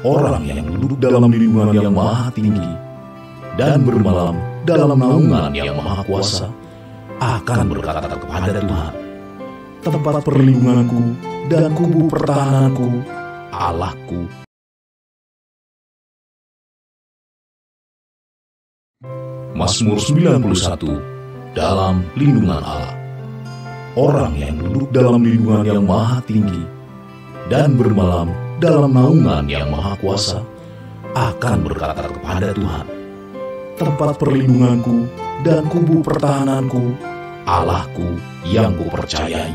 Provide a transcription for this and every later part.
Orang yang duduk dalam lindungan yang maha tinggi dan bermalam dalam naungan yang maha kuasa akan berkata kepada Tuhan, tempat perlindunganku dan kubu pertahananku, Allahku. Mazmur 91, dalam lindungan Allah. Orang yang duduk dalam lindungan yang maha tinggi dan bermalam dalam naungan yang maha kuasa akan berkata kepada Tuhan, tempat perlindunganku dan kubu pertahananku, Allahku yang kupercayai.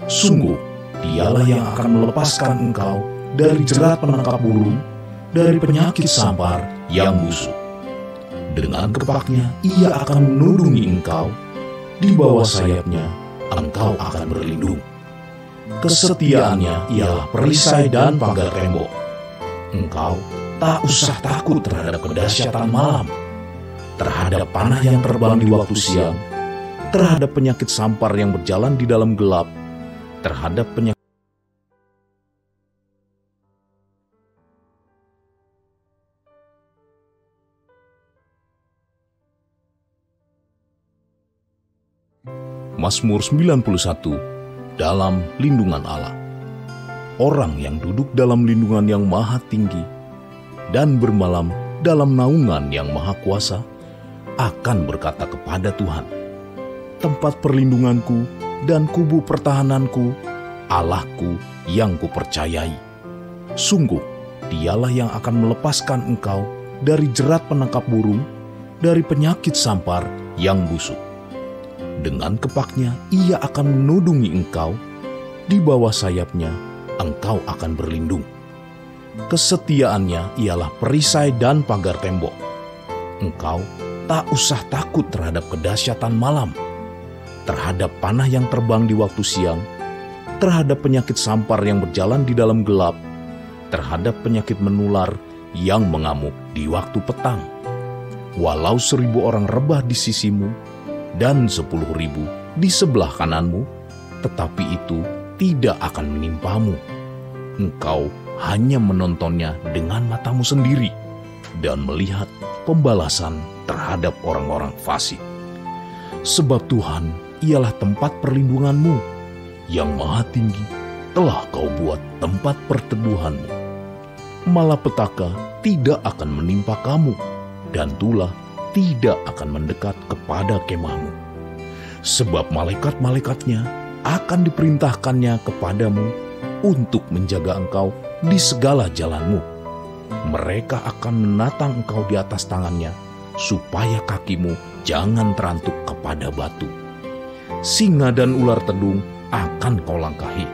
Sungguh, Dialah yang akan melepaskan engkau dari jerat penangkap burung, dari penyakit sampar yang busuk. Dengan kepaknya Ia akan menudungi engkau, di bawah sayapnya engkau akan berlindung. Kesetiaannya ialah perisai dan pagar tembok. Engkau tak usah takut terhadap kedahsyatan malam, terhadap panah yang terbang di waktu siang, terhadap penyakit sampar yang berjalan di dalam gelap, terhadap penyakit Mazmur 91, dalam lindungan Allah. Orang yang duduk dalam lindungan yang maha tinggi dan bermalam dalam naungan yang maha kuasa akan berkata kepada Tuhan, tempat perlindunganku dan kubu pertahananku, Allahku yang kupercayai. Sungguh, Dialah yang akan melepaskan engkau dari jerat penangkap burung, dari penyakit sampar yang busuk. Dengan kepaknya Ia akan menudungi engkau, di bawah sayapnya engkau akan berlindung. Kesetiaannya ialah perisai dan pagar tembok. Engkau tak usah takut terhadap kedahsyatan malam, terhadap panah yang terbang di waktu siang, terhadap penyakit sampar yang berjalan di dalam gelap, terhadap penyakit menular yang mengamuk di waktu petang. Walau 1.000 orang rebah di sisimu dan 10.000 di sebelah kananmu, tetapi itu tidak akan menimpamu. Engkau hanya menontonnya dengan matamu sendiri dan melihat pembalasan terhadap orang-orang fasik. Sebab Tuhan ialah tempat perlindunganmu, yang maha tinggi telah kau buat tempat perteduhanmu. Malapetaka tidak akan menimpa kamu, dan tulah tidak akan mendekat kepada kemahmu. Sebab malaikat-malaikatnya akan diperintahkannya kepadamu untuk menjaga engkau di segala jalanmu. Mereka akan menatang engkau di atas tangannya, supaya kakimu jangan terantuk kepada batu. Singa dan ular tedung akan kau langkahi.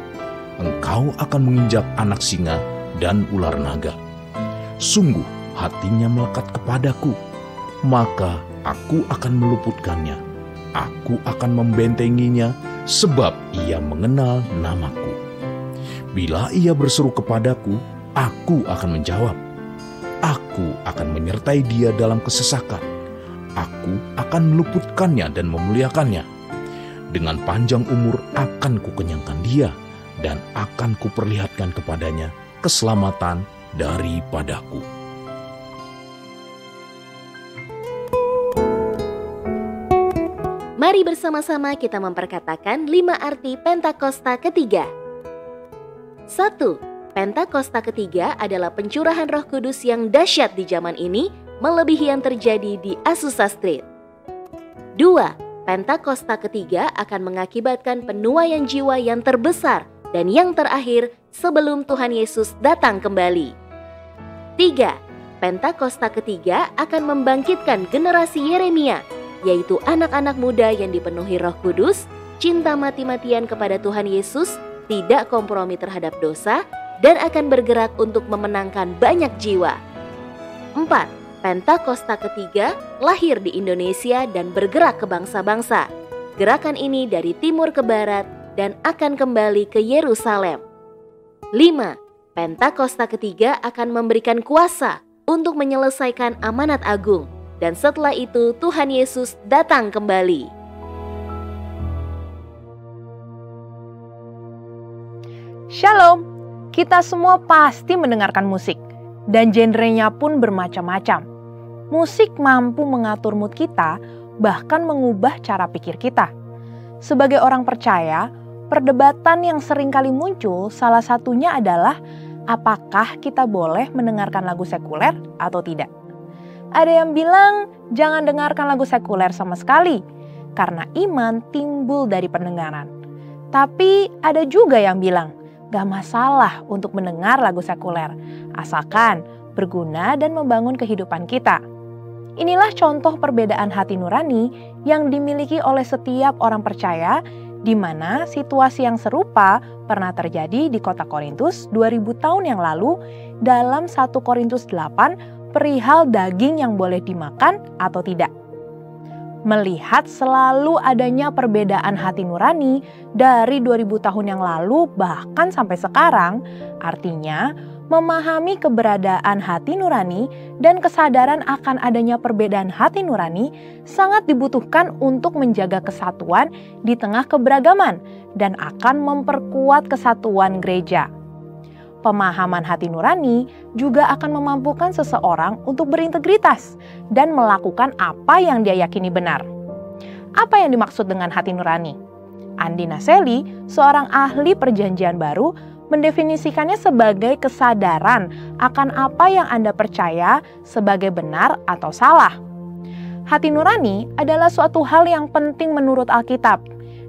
Engkau akan menginjak anak singa dan ular naga. Sungguh hatinya melekat kepadaku, maka aku akan meluputkannya. Aku akan membentenginya, sebab ia mengenal namaku. Bila ia berseru kepadaku, aku akan menjawab. Aku akan menyertai dia dalam kesesakan. Aku akan meluputkannya dan memuliakannya. Dengan panjang umur akan kukenyangkan dia, dan akan kuperlihatkan kepadanya keselamatan daripadaku. Mari bersama-sama kita memperkatakan 5 arti Pentakosta ketiga. 1. Pentakosta ketiga adalah pencurahan Roh Kudus yang dahsyat di zaman ini, melebihi yang terjadi di Azusa Street. 2. Pentakosta ketiga akan mengakibatkan penuaian jiwa yang terbesar dan yang terakhir sebelum Tuhan Yesus datang kembali. 3. Pentakosta ketiga akan membangkitkan generasi Yeremia, yaitu anak-anak muda yang dipenuhi Roh Kudus, cinta mati-matian kepada Tuhan Yesus, tidak kompromi terhadap dosa, dan akan bergerak untuk memenangkan banyak jiwa. 4. Pentakosta ketiga lahir di Indonesia dan bergerak ke bangsa-bangsa. Gerakan ini dari timur ke barat dan akan kembali ke Yerusalem. 5. Pentakosta ketiga akan memberikan kuasa untuk menyelesaikan amanat agung. Dan setelah itu Tuhan Yesus datang kembali. Shalom, kita semua pasti mendengarkan musik. dan genrenya pun bermacam-macam. Musik mampu mengatur mood kita, bahkan mengubah cara pikir kita. Sebagai orang percaya, perdebatan yang sering kali muncul salah satunya adalah apakah kita boleh mendengarkan lagu sekuler atau tidak. Ada yang bilang jangan dengarkan lagu sekuler sama sekali, karena iman timbul dari pendengaran. Tapi ada juga yang bilang gak masalah untuk mendengar lagu sekuler, asalkan berguna dan membangun kehidupan kita. Inilah contoh perbedaan hati nurani yang dimiliki oleh setiap orang percaya, di mana situasi yang serupa pernah terjadi di kota Korintus 2000 tahun yang lalu dalam 1 Korintus 8 perihal daging yang boleh dimakan atau tidak. Melihat selalu adanya perbedaan hati nurani dari 2000 tahun yang lalu bahkan sampai sekarang, artinya memahami keberadaan hati nurani dan kesadaran akan adanya perbedaan hati nurani sangat dibutuhkan untuk menjaga kesatuan di tengah keberagaman dan akan memperkuat kesatuan gereja. Pemahaman hati nurani juga akan memampukan seseorang untuk berintegritas dan melakukan apa yang dia yakini benar. Apa yang dimaksud dengan hati nurani? Andi Naseli, seorang ahli perjanjian baru, mendefinisikannya sebagai kesadaran akan apa yang Anda percaya sebagai benar atau salah. Hati nurani adalah suatu hal yang penting menurut Alkitab.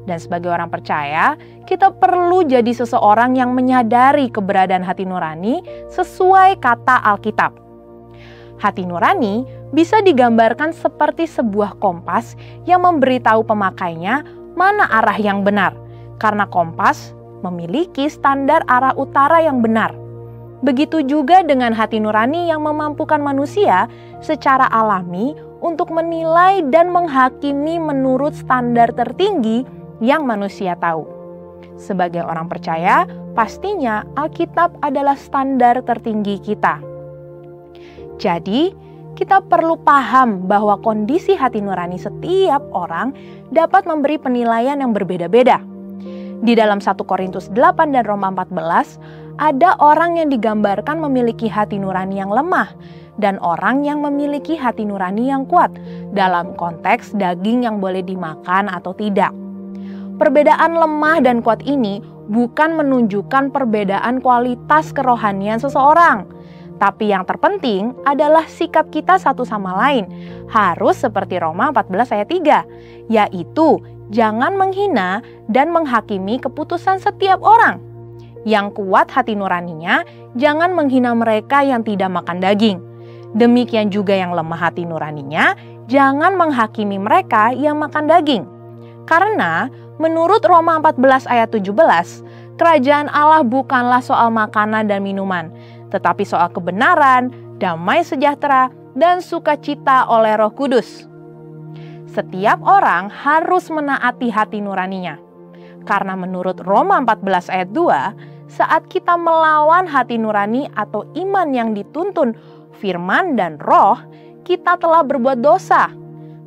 Dan sebagai orang percaya, kita perlu jadi seseorang yang menyadari keberadaan hati nurani sesuai kata Alkitab. Hati nurani bisa digambarkan seperti sebuah kompas yang memberitahu pemakainya mana arah yang benar, karena kompas memiliki standar arah utara yang benar. Begitu juga dengan hati nurani yang memampukan manusia secara alami untuk menilai dan menghakimi menurut standar tertinggi yang manusia tahu. Sebagai orang percaya, pastinya Alkitab adalah standar tertinggi kita. Jadi, kita perlu paham bahwa kondisi hati nurani setiap orang dapat memberi penilaian yang berbeda-beda. Di dalam 1 Korintus 8 dan Roma 14, ada orang yang digambarkan memiliki hati nurani yang lemah dan orang yang memiliki hati nurani yang kuat dalam konteks daging yang boleh dimakan atau tidak. Perbedaan lemah dan kuat ini bukan menunjukkan perbedaan kualitas kerohanian seseorang, tapi yang terpenting adalah sikap kita satu sama lain harus seperti Roma 14 ayat 3, yaitu jangan menghina dan menghakimi keputusan setiap orang. Yang kuat hati nuraninya, jangan menghina mereka yang tidak makan daging. Demikian juga yang lemah hati nuraninya, jangan menghakimi mereka yang makan daging. Karena menurut Roma 14 ayat 17, kerajaan Allah bukanlah soal makanan dan minuman, tetapi soal kebenaran, damai sejahtera, dan sukacita oleh Roh Kudus. Setiap orang harus menaati hati nuraninya. Karena menurut Roma 14 ayat 2, saat kita melawan hati nurani atau iman yang dituntun firman dan roh, kita telah berbuat dosa.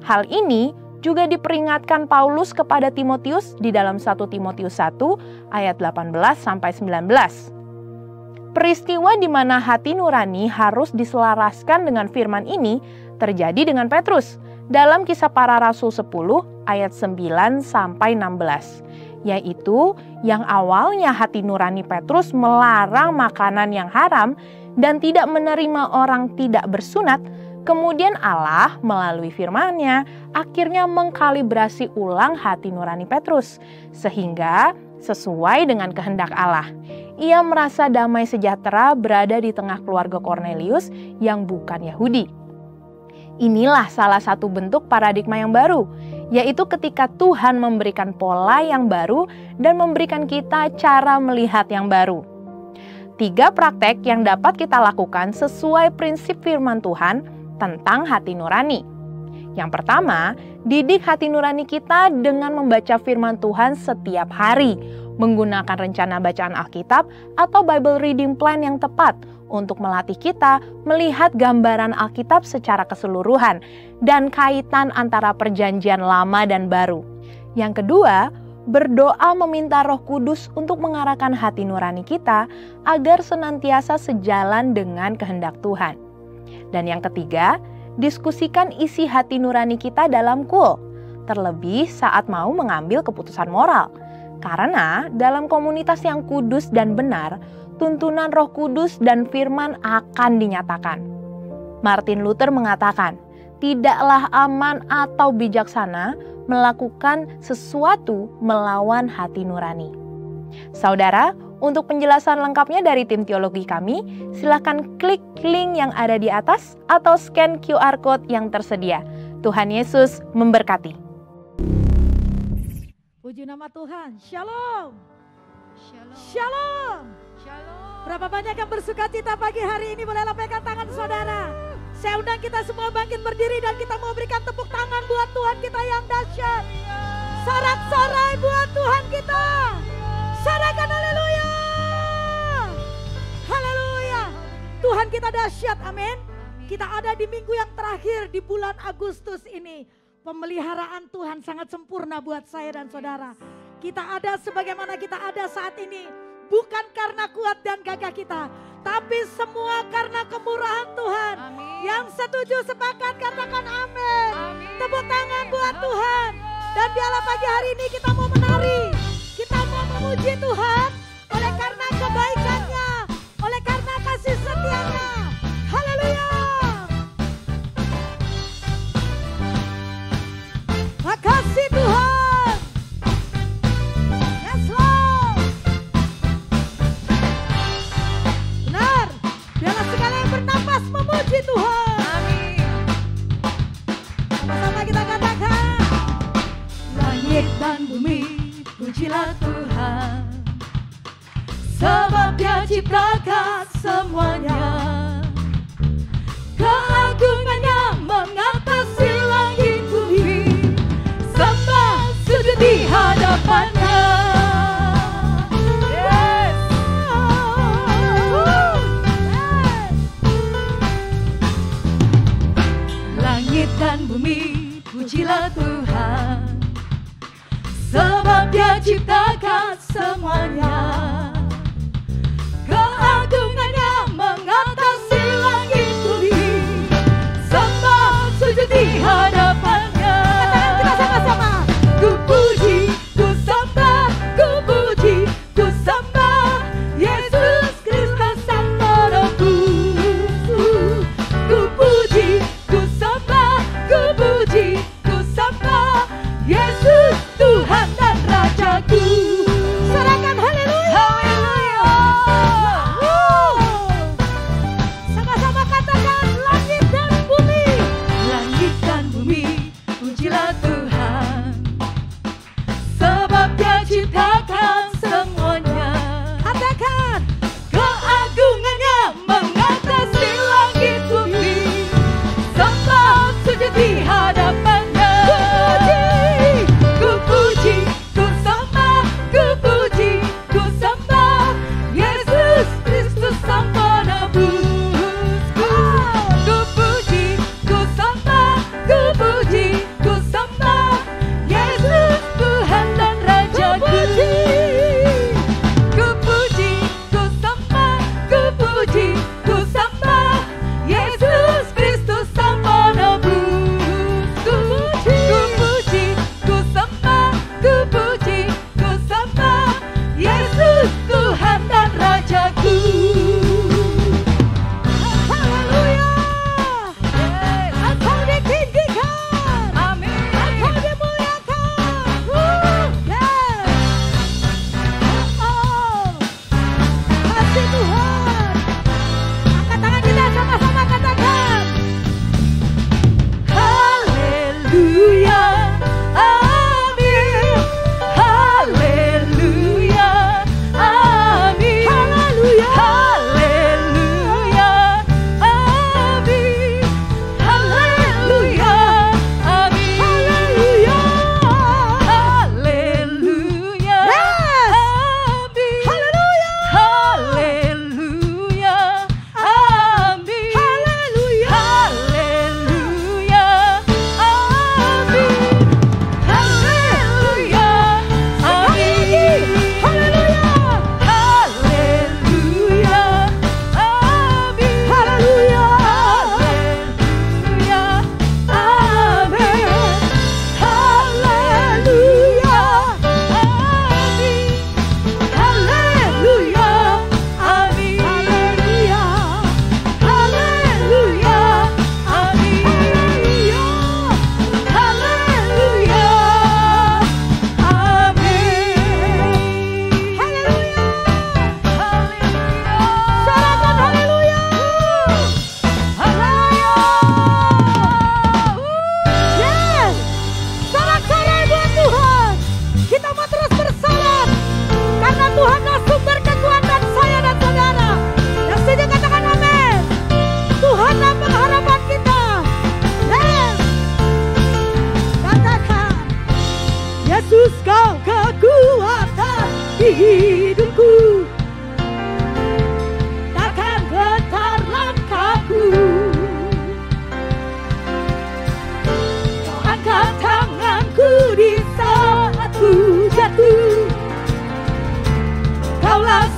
Hal ini juga diperingatkan Paulus kepada Timotius di dalam 1 Timotius 1 ayat 18-19. Peristiwa di mana hati nurani harus diselaraskan dengan firman ini terjadi dengan Petrus dalam Kisah Para Rasul 10 ayat 9-16, yaitu yang awalnya hati nurani Petrus melarang makanan yang haram dan tidak menerima orang tidak bersunat, kemudian Allah melalui firman-Nya akhirnya mengkalibrasi ulang hati nurani Petrus sehingga sesuai dengan kehendak Allah. Ia merasa damai sejahtera berada di tengah keluarga Kornelius yang bukan Yahudi. Inilah salah satu bentuk paradigma yang baru, yaitu ketika Tuhan memberikan pola yang baru dan memberikan kita cara melihat yang baru. 3 praktek yang dapat kita lakukan sesuai prinsip firman Tuhan tentang hati nurani. Yang pertama, didik hati nurani kita dengan membaca firman Tuhan setiap hari, menggunakan rencana bacaan Alkitab atau Bible Reading Plan yang tepat untuk melatih kita melihat gambaran Alkitab secara keseluruhan dan kaitan antara perjanjian lama dan baru. Yang kedua, berdoa meminta Roh Kudus untuk mengarahkan hati nurani kita agar senantiasa sejalan dengan kehendak Tuhan. Dan yang ketiga, diskusikan isi hati nurani kita dalam KUL, terlebih saat mau mengambil keputusan moral. Karena dalam komunitas yang kudus dan benar, tuntunan Roh Kudus dan firman akan dinyatakan. Martin Luther mengatakan, tidaklah aman atau bijaksana melakukan sesuatu melawan hati nurani. Saudara, untuk penjelasan lengkapnya dari tim teologi kami, silakan klik link yang ada di atas atau scan QR Code yang tersedia. Tuhan Yesus memberkati. Puji nama Tuhan. Shalom. Shalom. Shalom. Shalom. Berapa banyak yang bersuka cita pagi hari ini? Boleh lambaikan tangan saudara. Saya undang kita semua bangkit berdiri dan kita mau berikan tepuk tangan buat Tuhan kita yang dahsyat. Sorak-sorai buat Tuhan kita. Sorakan haleluya. Haleluya. Tuhan kita dahsyat, amin. Kita ada di minggu yang terakhir di bulan Agustus ini. Pemeliharaan Tuhan sangat sempurna buat saya dan saudara. Kita ada sebagaimana kita ada saat ini. Bukan karena kuat dan gagah kita. Tapi semua karena kemurahan Tuhan. Amin. Yang setuju sepakat katakan amin. Amin. Tepuk tangan buat Tuhan. Dan biarlah pagi hari ini kita mau menari. Kita mau memuji Tuhan. Oleh karena kebaikannya. Oleh karena kasih setianya. Haleluya. Makasih Tuhan. Yes Lord. Benar. Biarlah segala yang bernapas memuji Tuhan. Amin. Sama-sama kita katakan. Langit dan bumi, pujilah Tuhan. Sebab Dia ciptakan semuanya. Keagungannya mengatasi langit bumi. Sembah sujud di hadapannya. Yes. Langit dan bumi, pujilah Tuhan. Sebab Dia ciptakan semuanya. Keagungannya mengatasi langit bumi. Sembah sujud di hadapannya. Katakan kita sama-sama. Ku puji, ku sembah, ku puji, ku sembah Yesus Kristus Sang Penebus. Ku puji, ku sembah, ku puji, ku sembah Yesus Tuhan dan Rajaku.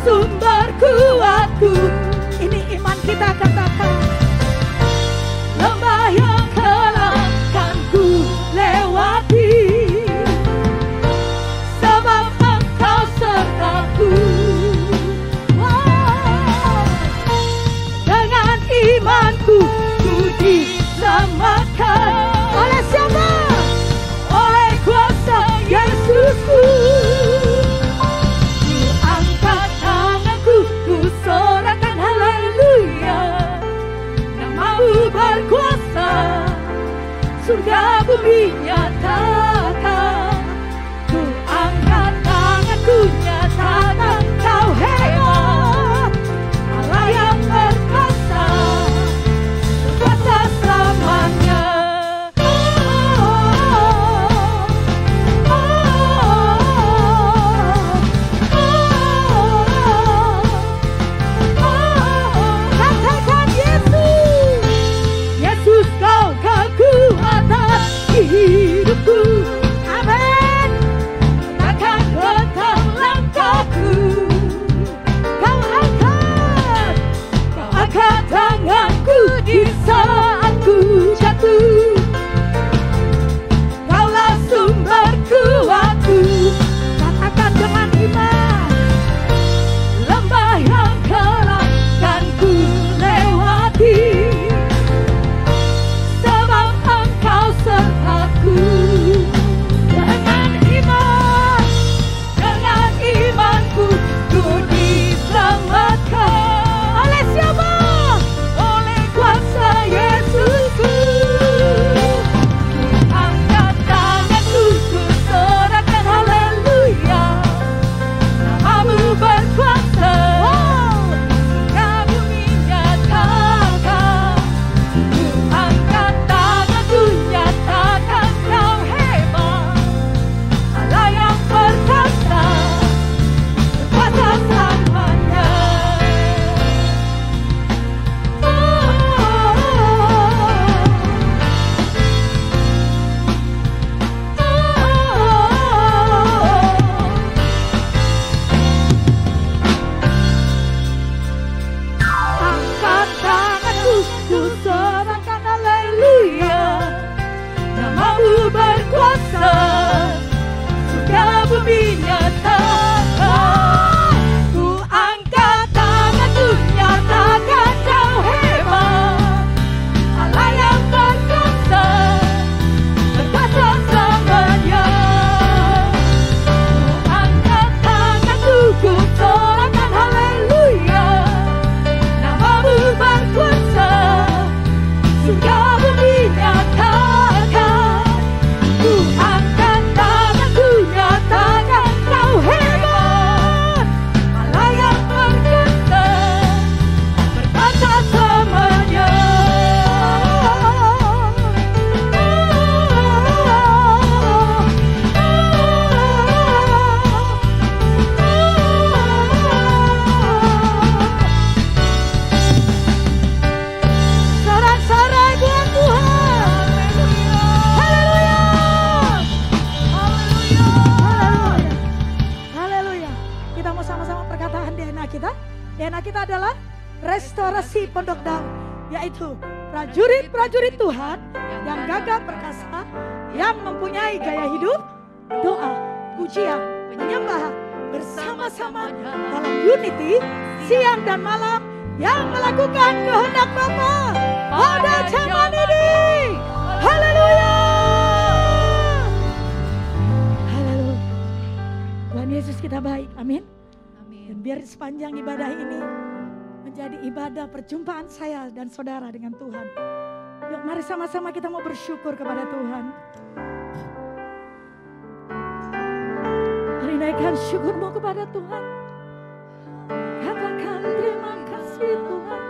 sumber kuatku. Ini iman kita, katakan. Lembah yang gelap kan ku lewati, sebab Engkau sertaku. Dengan imanku ku diselamatkan. Oleh siapa? Oleh kuasa Yesusku. Ku angkat tanganku, ku sorakan haleluya. Namamu berkuasa, surga bumi nyatakan. Ku angkat tanganku, nyatakan Kau hebat, Allah yang berkuasa, berkuasa selamanya. Katakan Yesus. Yesus, Kau kekuatan hidupku. Amin. Takkan tentang langkahku. Kau angkat tanganku di saat ku jatuh. Kaulah sumber kuatku. Katakan dengan iman. Lembah yang gelap kan ku lewati, sebab Engkau sertaku. Dengan imanku ku diselamatkan. Oleh siapa? Oleh kuasa Yesusku. Ku angkat tanganku, ku sorakan haleluya. Namamu berkuasa, surga bumi nyatakan. Ku angkat tanganku, nyatakan Kau hebat, Allah yang perkasa, berkuasa selamanya. Angkat tanganku, ku sorakan haleluya. Namamu berkuasa, surga bumi nyatakan. Ku angkat tanganku, nyatakan Kau hebat, Allah yang berkuasa, berkuasa selamanya. Ku angkat tanganku, ku sorakan haleluya. Namamu berkuasa, surga bumi nyatakan. Ku angkat tanganku, nyatakan Kau hebat, Allah yang berkuasa, berkuasa selamanya. Sorak-sorai buat Tuhan. Haleluya. Haleluya. Haleluya. Kita mau sama-sama perkataan DNA kita. DNA kita adalah restorasi Pondok Daun, yaitu prajurit-prajurit Tuhan yang gagah perkasa, yang mempunyai gaya hidup, doa, pujian, penyembahan bersama-sama dalam unity siang dan malam, yang melakukan kehendak Bapa pada zaman ini. Haleluya. Haleluya. Tuhan Yesus kita baik. Amin. Dan biar sepanjang ibadah ini menjadi ibadah perjumpaan saya dan saudara dengan Tuhan. Yuk mari sama-sama kita mau bersyukur kepada Tuhan. Mari naikkan syukurmu kepada Tuhan. Katakan terima kasih Tuhan.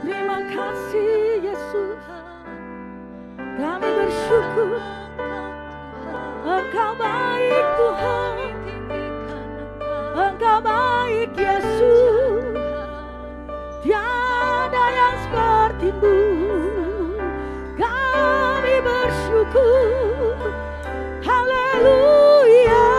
Terima kasih Yesus. Kami bersyukur. Engkau baik Tuhan. Engkau baik Yesus. Tiada yang seperti-Mu. Kami bersyukur. Haleluya.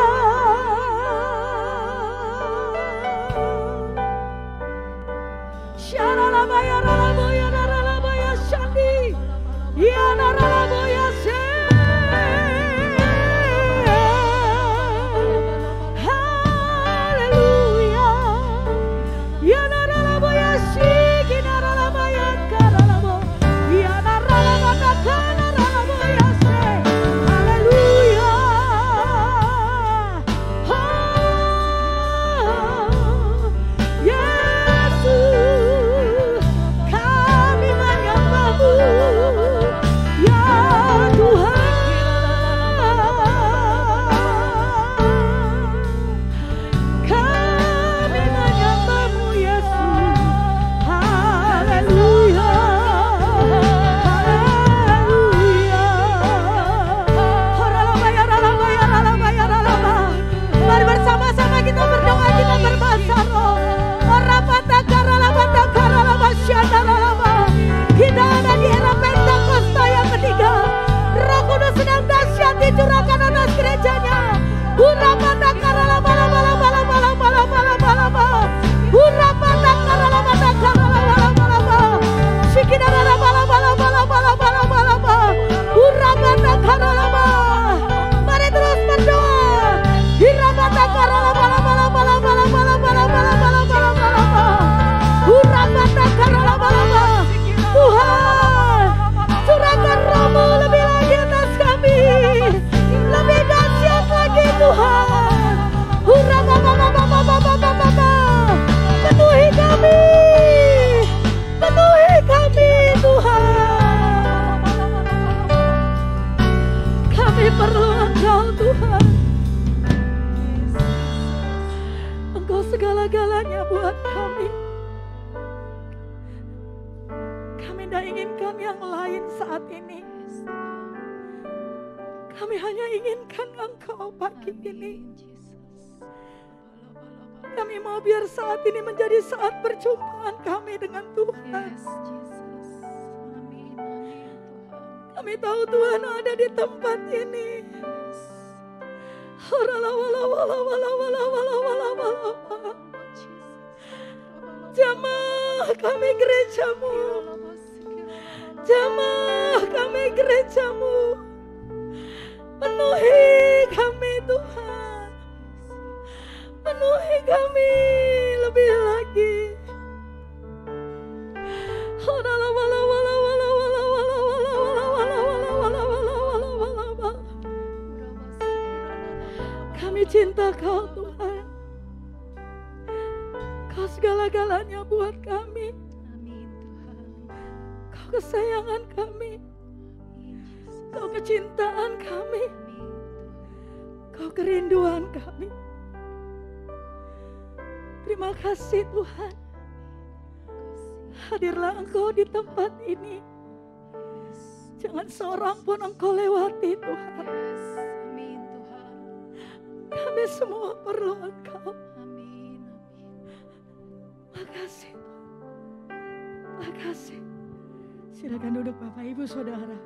segala-galanya buat kami. Kami tidak inginkan yang lain saat ini. Kami hanya inginkan Engkau pagi ini. Kami mau biar saat ini menjadi saat perjumpaan kami dengan Tuhan. Kami tahu Tuhan ada di tempat ini. Jamah kami gerejamu. Jamah kami gerejamu. Penuhi kami Tuhan. Penuhi kami lebih lagi. Kami cinta Kau Tuhan. Kau segala-galanya buat kami. Kau kesayangan kami. Kau kecintaan kami. Kau kerinduan kami. Terima kasih Tuhan. Hadirlah Engkau di tempat ini. Jangan seorang pun Engkau lewati Tuhan. Kami semua perlu Engkau. Makasih Tuhan. Makasih. Silakan duduk Bapak Ibu Saudara.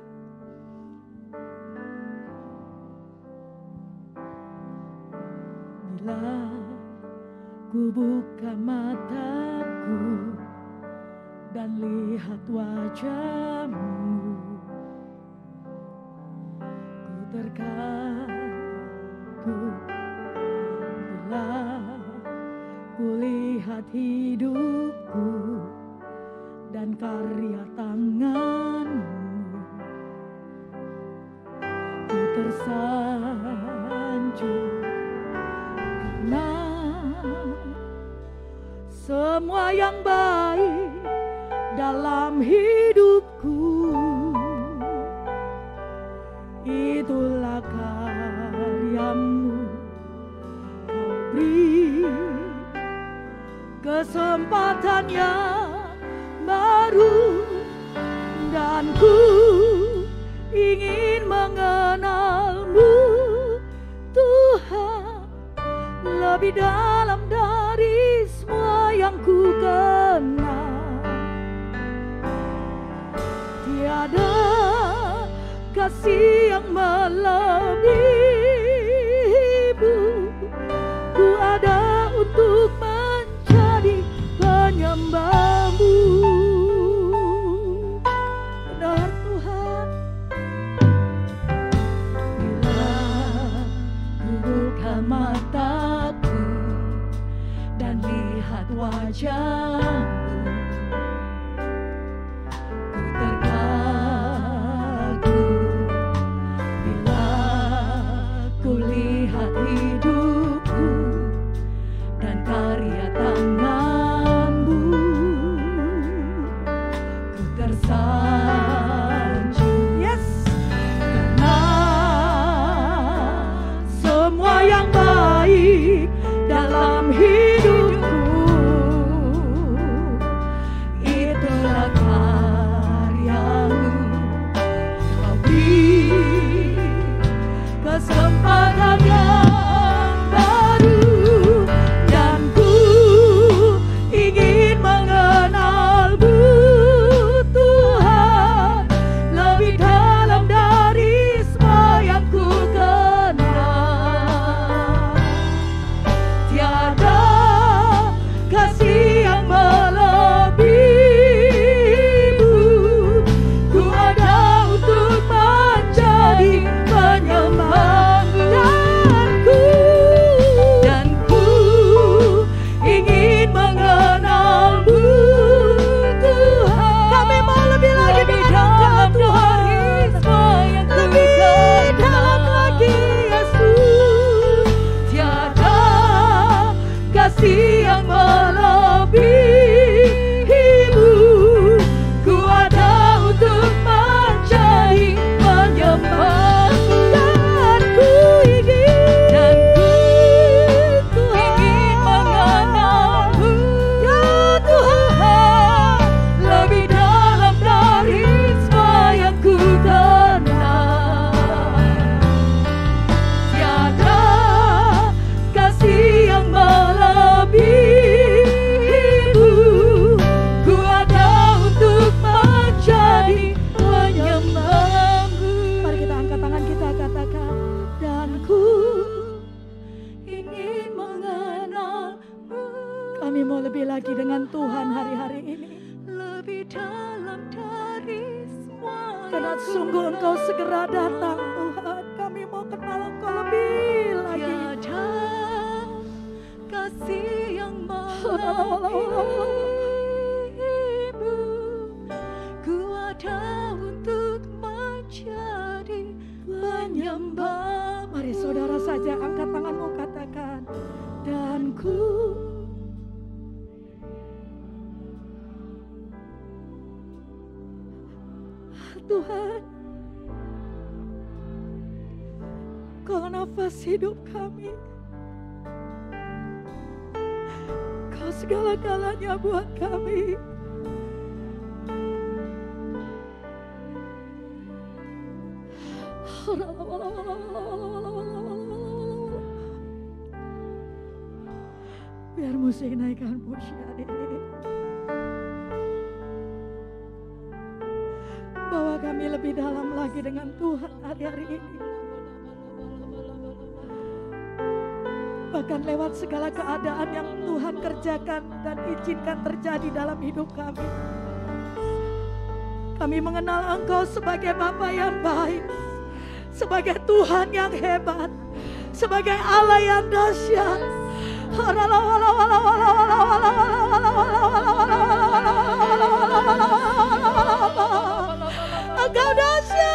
Bila ku buka mataku dan lihat wajah-Mu, ku terkagum. Bila ku lihat hidupku dan karya tangan-Mu, ku tersanjung karena semua yang baik dalam hidupku itulah karya-Mu. Kau beri kesempatan yang baru dan ku ingin mengenal-Mu Tuhan lebih dalam dari semua yang ku kenal. Tiada kasih yang melebihi-Mu. Ku ada untuk menjadi penyembah-Mu. Karena sungguh Engkau segera datang Tuhan. Kami mau kenal Engkau lebih lagi. Tiada kasih yang melebihimu. Ku ada untuk menjadi penyembah. Mari saudara saja angkat tanganmu, katakan, dan ku Tuhan, Kau nafas hidup kami, Kau segala-galanya buat kami. Biar musik naikkan pujian ini, bawa kami lebih dalam lagi dengan Tuhan hari-hari ini. Bahkan lewat segala keadaan yang Tuhan kerjakan dan izinkan terjadi dalam hidup kami, kami mengenal Engkau sebagai Bapa yang baik, sebagai Tuhan yang hebat, sebagai Allah yang dahsyat. Engkau dahsyat.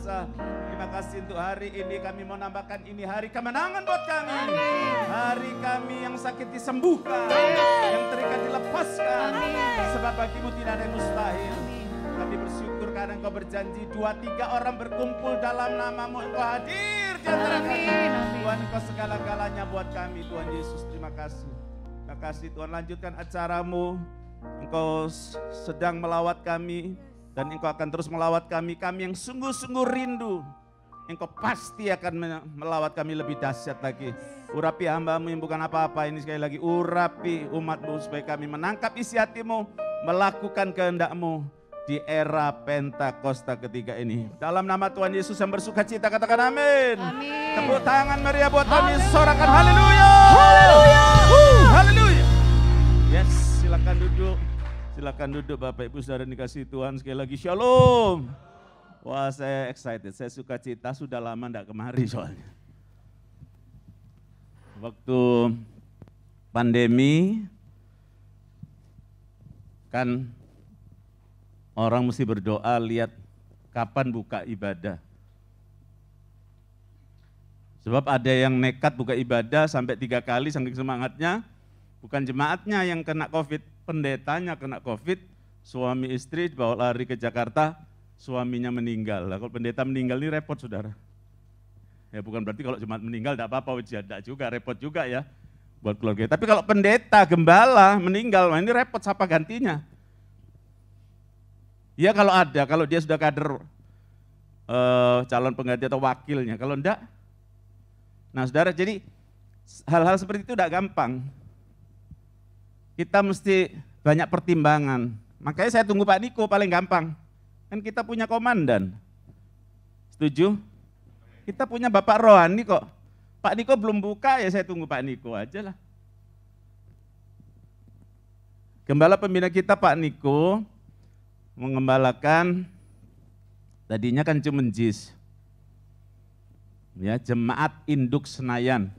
kuasa. Terima kasih untuk hari ini, kami mau nambahkan ini hari kemenangan buat kami. Hari kami yang sakit disembuhkan, yang terikat dilepaskan. Sebab bagimu tidak ada yang mustahil. Kami bersyukur karena Engkau berjanji 2-3 orang berkumpul dalam namamu, Engkau hadir di antara kami. Tuhan, Engkau segala-galanya buat kami. Tuhan Yesus, terima kasih. Terima kasih Tuhan, lanjutkan acaramu. Engkau sedang melawat kami dan Engkau akan terus melawat kami. Kami yang sungguh-sungguh rindu, Engkau pasti akan melawat kami lebih dahsyat lagi. Urapi hamba-Mu yang bukan apa-apa ini, sekali lagi urapi umat-Mu supaya kami menangkap isi hati-Mu, melakukan kehendak-Mu di era Pentakosta ketiga ini. Dalam nama Tuhan Yesus yang bersuka cita, katakan amin. Amin. Tepuk tangan meriah buat Tuhan Yesus, sorakan haleluya. Haleluya. Haleluya. Yes, silakan duduk. Silakan duduk Bapak Ibu Saudara dikasih Tuhan, sekali lagi shalom. Wah, saya excited, saya suka cita, sudah lama enggak kemari soalnya. Waktu pandemi kan orang mesti berdoa lihat kapan buka ibadah. Sebab ada yang nekat buka ibadah sampai 3 kali saking semangatnya. Bukan jemaatnya yang kena COVID, pendetanya kena COVID. Suami istri dibawa lari ke Jakarta, suaminya meninggal. Lah, kalau pendeta meninggal ini repot saudara. Ya bukan berarti kalau jemaat meninggal tidak apa-apa, tidak juga, repot juga ya buat keluarga. Tapi kalau pendeta, gembala meninggal, ini repot, siapa gantinya? Ya kalau ada, kalau dia sudah kader calon pengganti atau wakilnya, kalau enggak. Nah saudara, jadi hal-hal seperti itu tidak gampang. Kita mesti banyak pertimbangan. Makanya saya tunggu Pak Niko paling gampang. Kan kita punya komandan. Setuju? Kita punya Bapak Rohani kok. Pak Niko belum buka, ya saya tunggu Pak Niko aja lah. Gembala pembina kita Pak Niko mengembalakan, tadinya kan Cumenjis, ya, Jemaat Induk Senayan.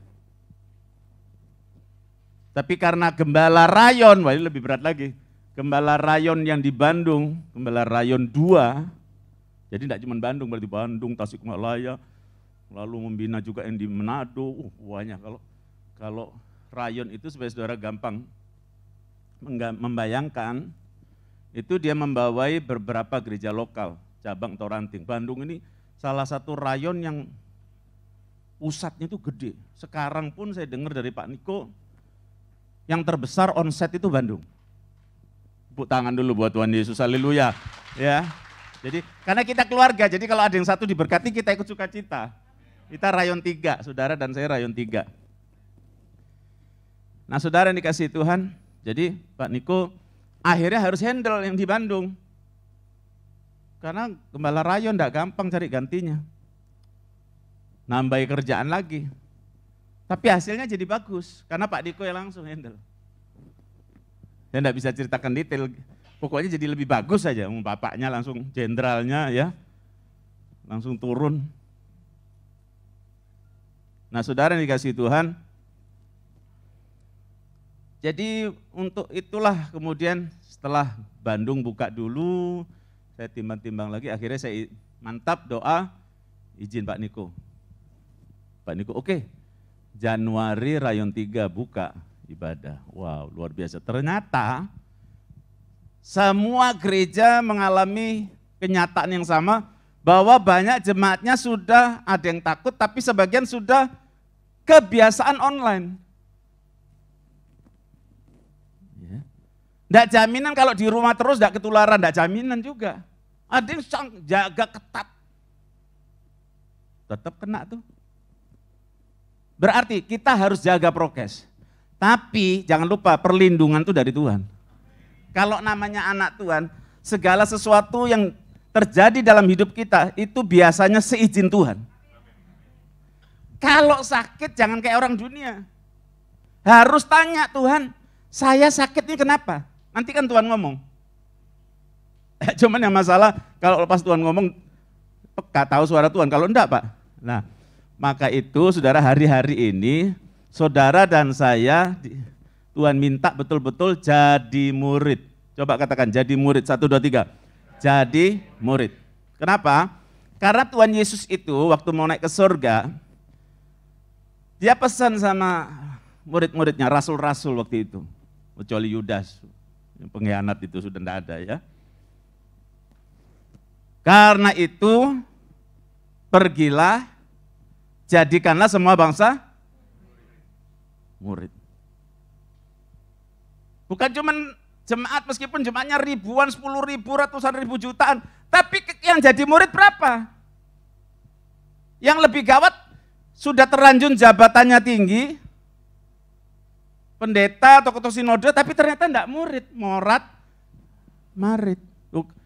Tapi karena Gembala Rayon, wah ini lebih berat lagi, Gembala Rayon yang di Bandung, Gembala Rayon 2, jadi tidak cuma Bandung, berarti Bandung, Tasikmalaya, lalu membina juga yang di Manado, banyak. Kalau Rayon itu supaya saudara gampang membayangkan, itu dia membawai beberapa gereja lokal, cabang atau ranting. Bandung ini salah satu rayon yang pusatnya itu gede. Sekarang pun saya dengar dari Pak Niko, yang terbesar onset itu Bandung. Tepuk tangan dulu buat Tuhan Yesus, haleluya. Ya, jadi karena kita keluarga, jadi kalau ada yang satu diberkati kita ikut sukacita. Kita rayon 3, saudara dan saya rayon 3. Nah saudara yang dikasih Tuhan, jadi Pak Niko akhirnya harus handle yang di Bandung. Karena gembala rayon tidak gampang cari gantinya. Nambahi kerjaan lagi. Tapi hasilnya jadi bagus, karena Pak Niko yang langsung handle. Saya tidak bisa ceritakan detail, pokoknya jadi lebih bagus saja. Bapaknya langsung, jenderalnya ya, langsung turun. Nah saudara yang dikasih Tuhan, jadi untuk itulah kemudian setelah Bandung buka dulu, saya timbang-timbang lagi, akhirnya saya mantap doa, izin Pak Niko. Pak Niko, oke, Januari rayon 3 buka ibadah. Wow, luar biasa. Ternyata semua gereja mengalami kenyataan yang sama, bahwa banyak jemaatnya sudah ada yang takut, tapi sebagian sudah kebiasaan online. Tidak jaminan kalau di rumah terus tidak ketularan, tidak jaminan juga. Ada yang jaga ketat, tetap kena tuh. Berarti kita harus jaga prokes. Tapi jangan lupa perlindungan itu dari Tuhan. Kalau namanya anak Tuhan, segala sesuatu yang terjadi dalam hidup kita itu biasanya seizin Tuhan. Kalau sakit jangan kayak orang dunia. Harus tanya Tuhan, saya sakit ini kenapa? Nanti kan Tuhan ngomong. Cuman yang masalah kalau lepas Tuhan ngomong, peka tahu suara Tuhan. Kalau enggak Pak. Nah, maka itu saudara hari-hari ini, saudara dan saya, Tuhan minta betul-betul jadi murid. Coba katakan jadi murid, 1, 2, 3. Jadi murid. Kenapa? Karena Tuhan Yesus itu waktu mau naik ke surga, dia pesan sama murid-muridnya, rasul-rasul waktu itu. Kecuali Yudas, yang pengkhianat itu sudah tidak ada ya. Karena itu, pergilah, jadikanlah semua bangsa murid. Bukan cuma jemaat, meskipun jemaatnya ribuan, 10.000, ratusan ribu, jutaan. Tapi yang jadi murid berapa? Yang lebih gawat, sudah terlanjur jabatannya tinggi, pendeta atau ketua sinode, tapi ternyata enggak murid, morat, marit.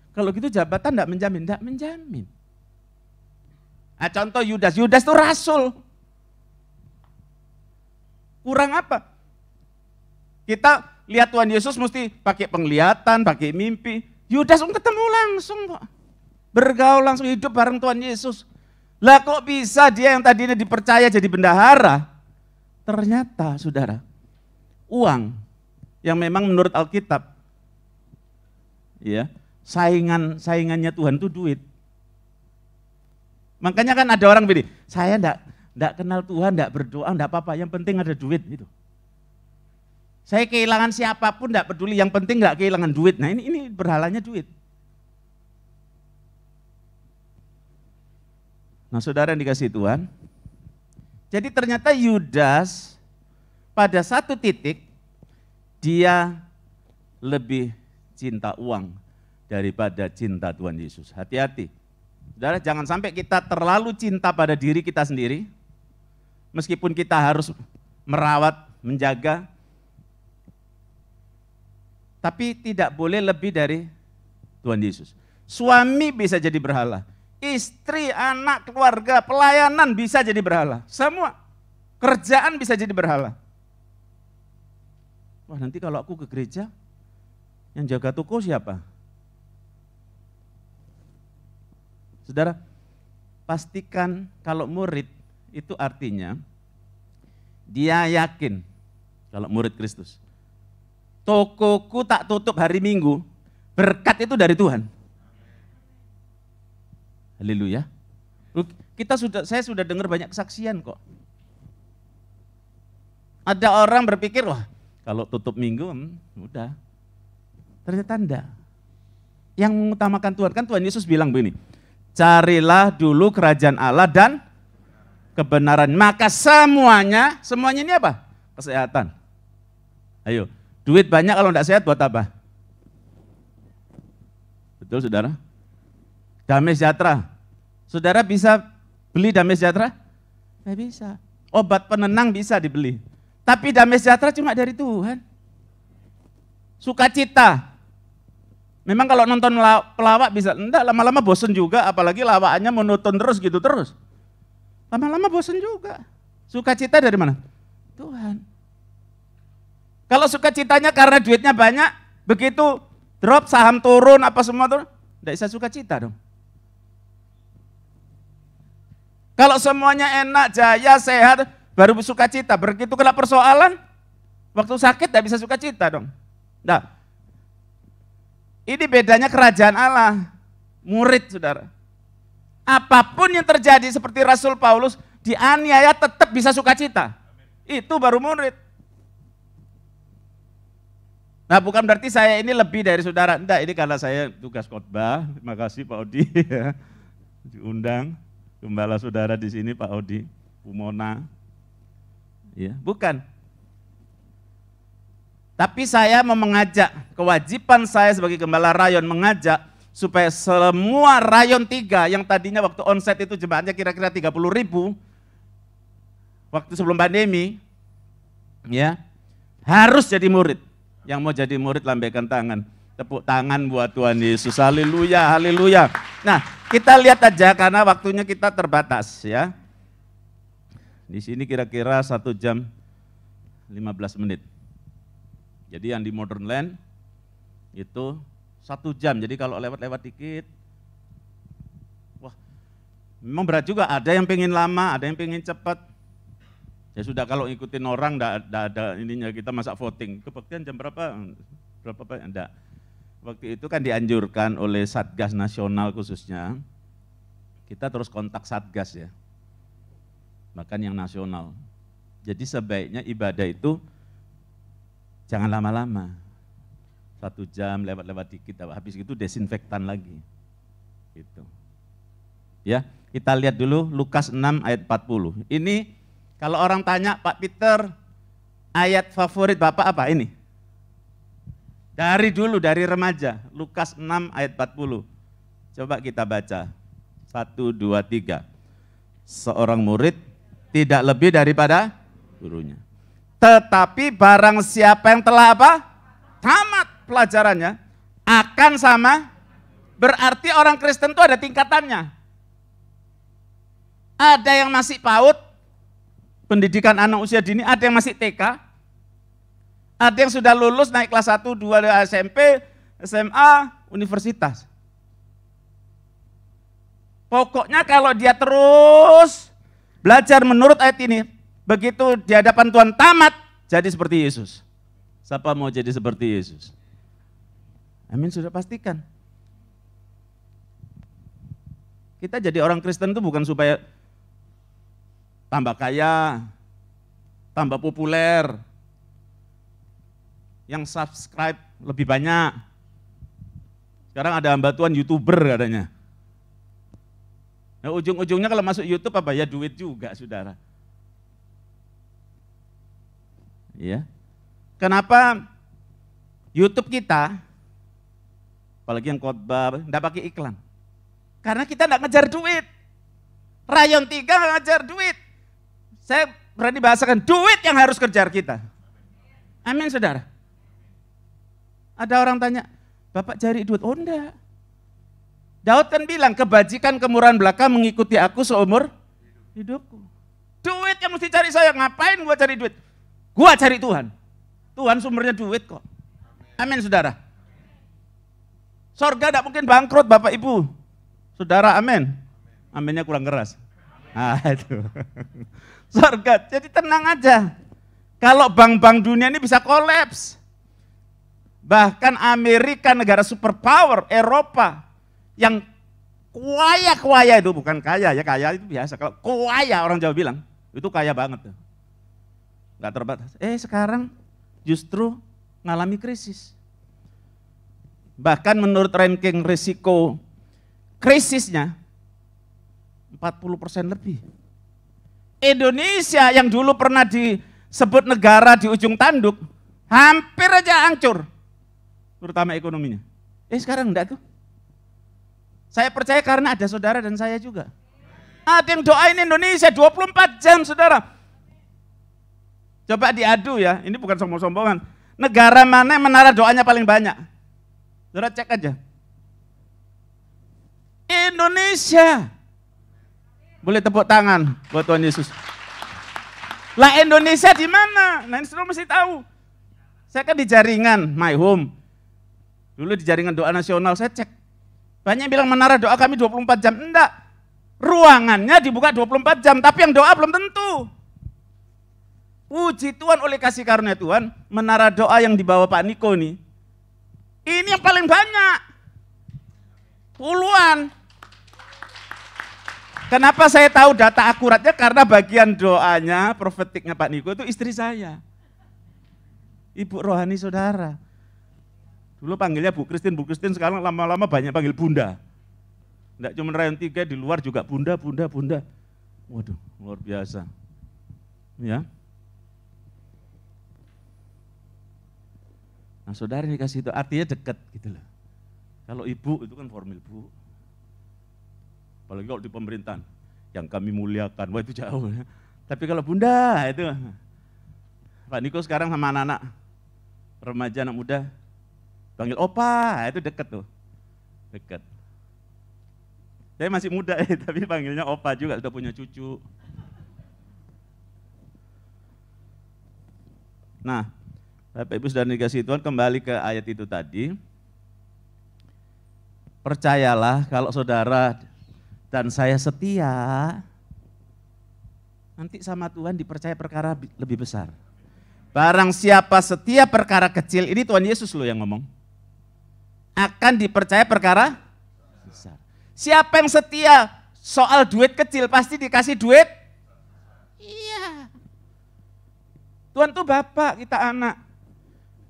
Kalau gitu jabatan enggak menjamin, enggak menjamin. Nah, contoh Yudas itu rasul. Kurang apa? Kita lihat Tuhan Yesus mesti pakai penglihatan, pakai mimpi. Yudas ketemu langsung kok. Bergaul langsung, hidup bareng Tuhan Yesus. Lah kok bisa dia yang tadinya dipercaya jadi bendahara? Ternyata saudara, uang yang memang menurut Alkitab, ya, saingannya Tuhan itu duit. Makanya kan ada orang begini, saya enggak kenal Tuhan, enggak berdoa, enggak apa-apa, yang penting ada duit gitu. Saya kehilangan siapapun enggak peduli, yang penting enggak kehilangan duit. Nah ini berhalanya duit. Nah saudara yang dikasihi Tuhan, jadi ternyata Yudas pada satu titik dia lebih cinta uang daripada cinta Tuhan Yesus. Hati-hati. Saudara, jangan sampai kita terlalu cinta pada diri kita sendiri, meskipun kita harus merawat, menjaga, tapi tidak boleh lebih dari Tuhan Yesus. Suami bisa jadi berhala, istri, anak, keluarga, pelayanan bisa jadi berhala, semua. Kerjaan bisa jadi berhala. Wah, nanti kalau aku ke gereja, yang jaga toko siapa? Saudara, pastikan kalau murid itu artinya dia yakin kalau murid Kristus. Tokoku tak tutup hari Minggu, berkat itu dari Tuhan. Haleluya. Saya sudah dengar banyak kesaksian kok. Ada orang berpikir, wah kalau tutup Minggu, udah. Ternyata enggak. Yang mengutamakan Tuhan, kan Tuhan Yesus bilang begini, carilah dulu kerajaan Allah dan kebenaran, maka semuanya ini apa? Kesehatan. Ayo, duit banyak kalau enggak sehat buat apa? Betul saudara? Damai sejahtera. Saudara bisa beli damai sejahtera? Tidak bisa. Obat penenang bisa dibeli. Tapi damai sejahtera cuma dari Tuhan. Sukacita. Memang kalau nonton pelawak bisa, enggak, lama-lama bosen juga, apalagi lawakannya monoton terus gitu terus. Lama-lama bosen juga. Sukacita dari mana? Tuhan. Kalau sukacitanya karena duitnya banyak, begitu drop saham turun apa semua turun, enggak bisa sukacita dong. Kalau semuanya enak, jaya, sehat, baru sukacita. Begitu kena persoalan, waktu sakit enggak bisa sukacita dong. Nah, ini bedanya kerajaan Allah, murid saudara. Apapun yang terjadi seperti Rasul Paulus, dianiaya tetap bisa sukacita. Itu baru murid. Nah bukan berarti saya ini lebih dari saudara. Enggak, ini karena saya tugas khotbah. Terima kasih Pak Odi ya, diundang. Gembala saudara di sini Pak Odi, Bu Mona. Ya, bukan. Tapi saya mau mengajak, kewajiban saya sebagai gembala rayon mengajak supaya semua rayon 3 yang tadinya waktu onset itu jemaatnya kira-kira 30.000 waktu sebelum pandemi, ya harus jadi murid. Yang mau jadi murid lambaikan tangan, tepuk tangan buat Tuhan Yesus, haleluya, haleluya. Nah kita lihat aja karena waktunya kita terbatas ya. Di sini kira-kira 1 jam 15 menit. Jadi yang di Modern Land itu 1 jam, jadi kalau lewat-lewat dikit, wah memang berat juga, ada yang pengen lama, ada yang pengen cepat. Ya sudah kalau ngikutin orang enggak ada ininya, kita masak voting, kebaktian jam berapa enggak. Waktu itu kan dianjurkan oleh Satgas Nasional khususnya, kita terus kontak Satgas ya, bahkan yang nasional. Jadi sebaiknya ibadah itu jangan lama-lama, 1 jam lewat-lewat dikit, habis itu desinfektan lagi. Gitu. Ya, kita lihat dulu Lukas 6 ayat 40. Ini kalau orang tanya, Pak Peter, ayat favorit Bapak apa ini? Dari dulu, dari remaja, Lukas 6 ayat 40. Coba kita baca, 1, 2, 3. Seorang murid tidak lebih daripada gurunya. Tetapi barang siapa yang telah apa? Tamat pelajarannya, akan sama, berarti orang Kristen itu ada tingkatannya. Ada yang masih PAUD, pendidikan anak usia dini, ada yang masih TK, ada yang sudah lulus naik kelas 1, 2 SMP, SMA, universitas. Pokoknya kalau dia terus belajar menurut ayat ini, begitu di hadapan Tuhan tamat, jadi seperti Yesus. Siapa mau jadi seperti Yesus? Amin, sudah pastikan. Kita jadi orang Kristen itu bukan supaya tambah kaya, tambah populer, yang subscribe lebih banyak. Sekarang ada hamba Tuhan YouTuber katanya. Nah, ujung-ujungnya kalau masuk YouTube apa ya duit juga, saudara. Ya. Kenapa YouTube kita, apalagi yang khotbah, enggak pakai iklan? Karena kita enggak ngejar duit. Rayon 3 enggak ngejar duit. Saya berani bahasakan, duit yang harus kejar kita. Amin, saudara. Ada orang tanya, Bapak cari duit? Oh enggak. Daud kan bilang, kebajikan kemurahan belaka mengikuti aku seumur hidupku. Duit yang mesti cari saya, ngapain gua cari duit? Gua cari Tuhan. Tuhan sumbernya duit kok. Amin, saudara. Sorga tidak mungkin bangkrut, Bapak Ibu. Saudara, amin. Aminnya kurang keras. Nah, itu. Sorga, jadi tenang aja. Kalau bank-bank dunia ini bisa kolaps. Bahkan Amerika, negara superpower, Eropa, yang kaya-kaya itu, bukan kaya ya, kaya itu biasa. Kalau kaya orang Jawa bilang, itu kaya banget. Nggak terbatas. Sekarang justru ngalami krisis. Bahkan menurut ranking risiko krisisnya 40% lebih. Indonesia yang dulu pernah disebut negara di ujung tanduk, hampir aja hancur, terutama ekonominya. Sekarang enggak tuh. Saya percaya karena ada saudara dan saya juga. Ada yang doain Indonesia 24 jam, saudara. Coba diadu ya, ini bukan sombong-sombongan. Negara mana yang menara doanya paling banyak? Saudara cek aja. Indonesia. Boleh tepuk tangan buat Tuhan Yesus. Lah Indonesia di mana? Nah ini saudara mesti tahu. Saya kan di jaringan My Home. Dulu di jaringan doa nasional saya cek. Banyak yang bilang menara doa kami 24 jam. Enggak. Ruangannya dibuka 24 jam, tapi yang doa belum tentu. Puji Tuhan oleh kasih karunia Tuhan, menara doa yang dibawa Pak Niko ini yang paling banyak. Puluhan. Kenapa saya tahu data akuratnya? Karena bagian doanya, profetiknya Pak Niko itu istri saya. Ibu rohani saudara. Dulu panggilnya Bu Kristin, sekarang lama-lama banyak panggil Bunda. Enggak cuma rayon 3, di luar juga Bunda. Waduh, luar biasa. Ya. Nah saudara dikasih itu artinya dekat gitu loh. Kalau ibu itu kan formil Bu. Apalagi kalau di pemerintahan, yang kami muliakan, wah itu jauh ya. Tapi kalau Bunda itu, Pak Niko sekarang sama anak-anak, remaja, anak muda, panggil opa, itu deket tuh, deket. Saya masih muda tapi panggilnya opa juga, sudah punya cucu. Nah, Bapak Ibu sudah dikasih Tuhan, kembali ke ayat itu tadi. Percayalah kalau saudara dan saya setia, nanti sama Tuhan dipercaya perkara lebih besar. Barang siapa setia perkara kecil, ini Tuhan Yesus loh yang ngomong, akan dipercaya perkara besar. Siapa yang setia soal duit kecil pasti dikasih duit. Iya. Tuhan tuh bapak, kita anak.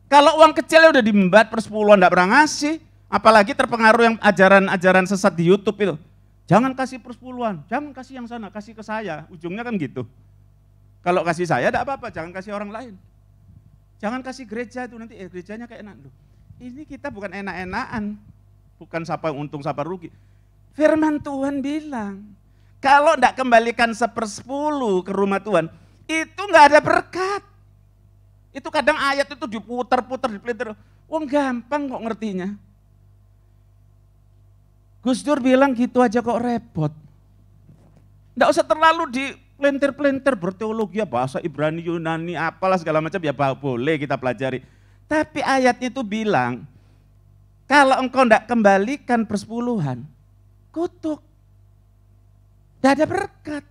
Kalau uang kecil udah diembat persepuluhan enggak pernah ngasih. Apalagi terpengaruh yang ajaran-ajaran sesat di YouTube itu. Jangan kasih persepuluhan, jangan kasih yang sana, kasih ke saya. Ujungnya kan gitu. Kalau kasih saya enggak apa-apa, jangan kasih orang lain. Jangan kasih gereja itu, nanti gerejanya kayak enak. Loh, ini kita bukan enak-enakan, bukan siapa untung siapa rugi. Firman Tuhan bilang, kalau enggak kembalikan 1/10 ke rumah Tuhan, itu enggak ada berkat. Itu kadang ayat itu diputar-putar, dipelintir. Wong gampang kok ngertinya. Gus Dur bilang gitu aja kok repot. Enggak usah terlalu dipelintir-pelintir berteologi, bahasa Ibrani, Yunani, apalah segala macam, ya boleh kita pelajari. Tapi ayatnya itu bilang, kalau engkau enggak kembalikan persepuluhan, kutuk. Enggak ada berkat.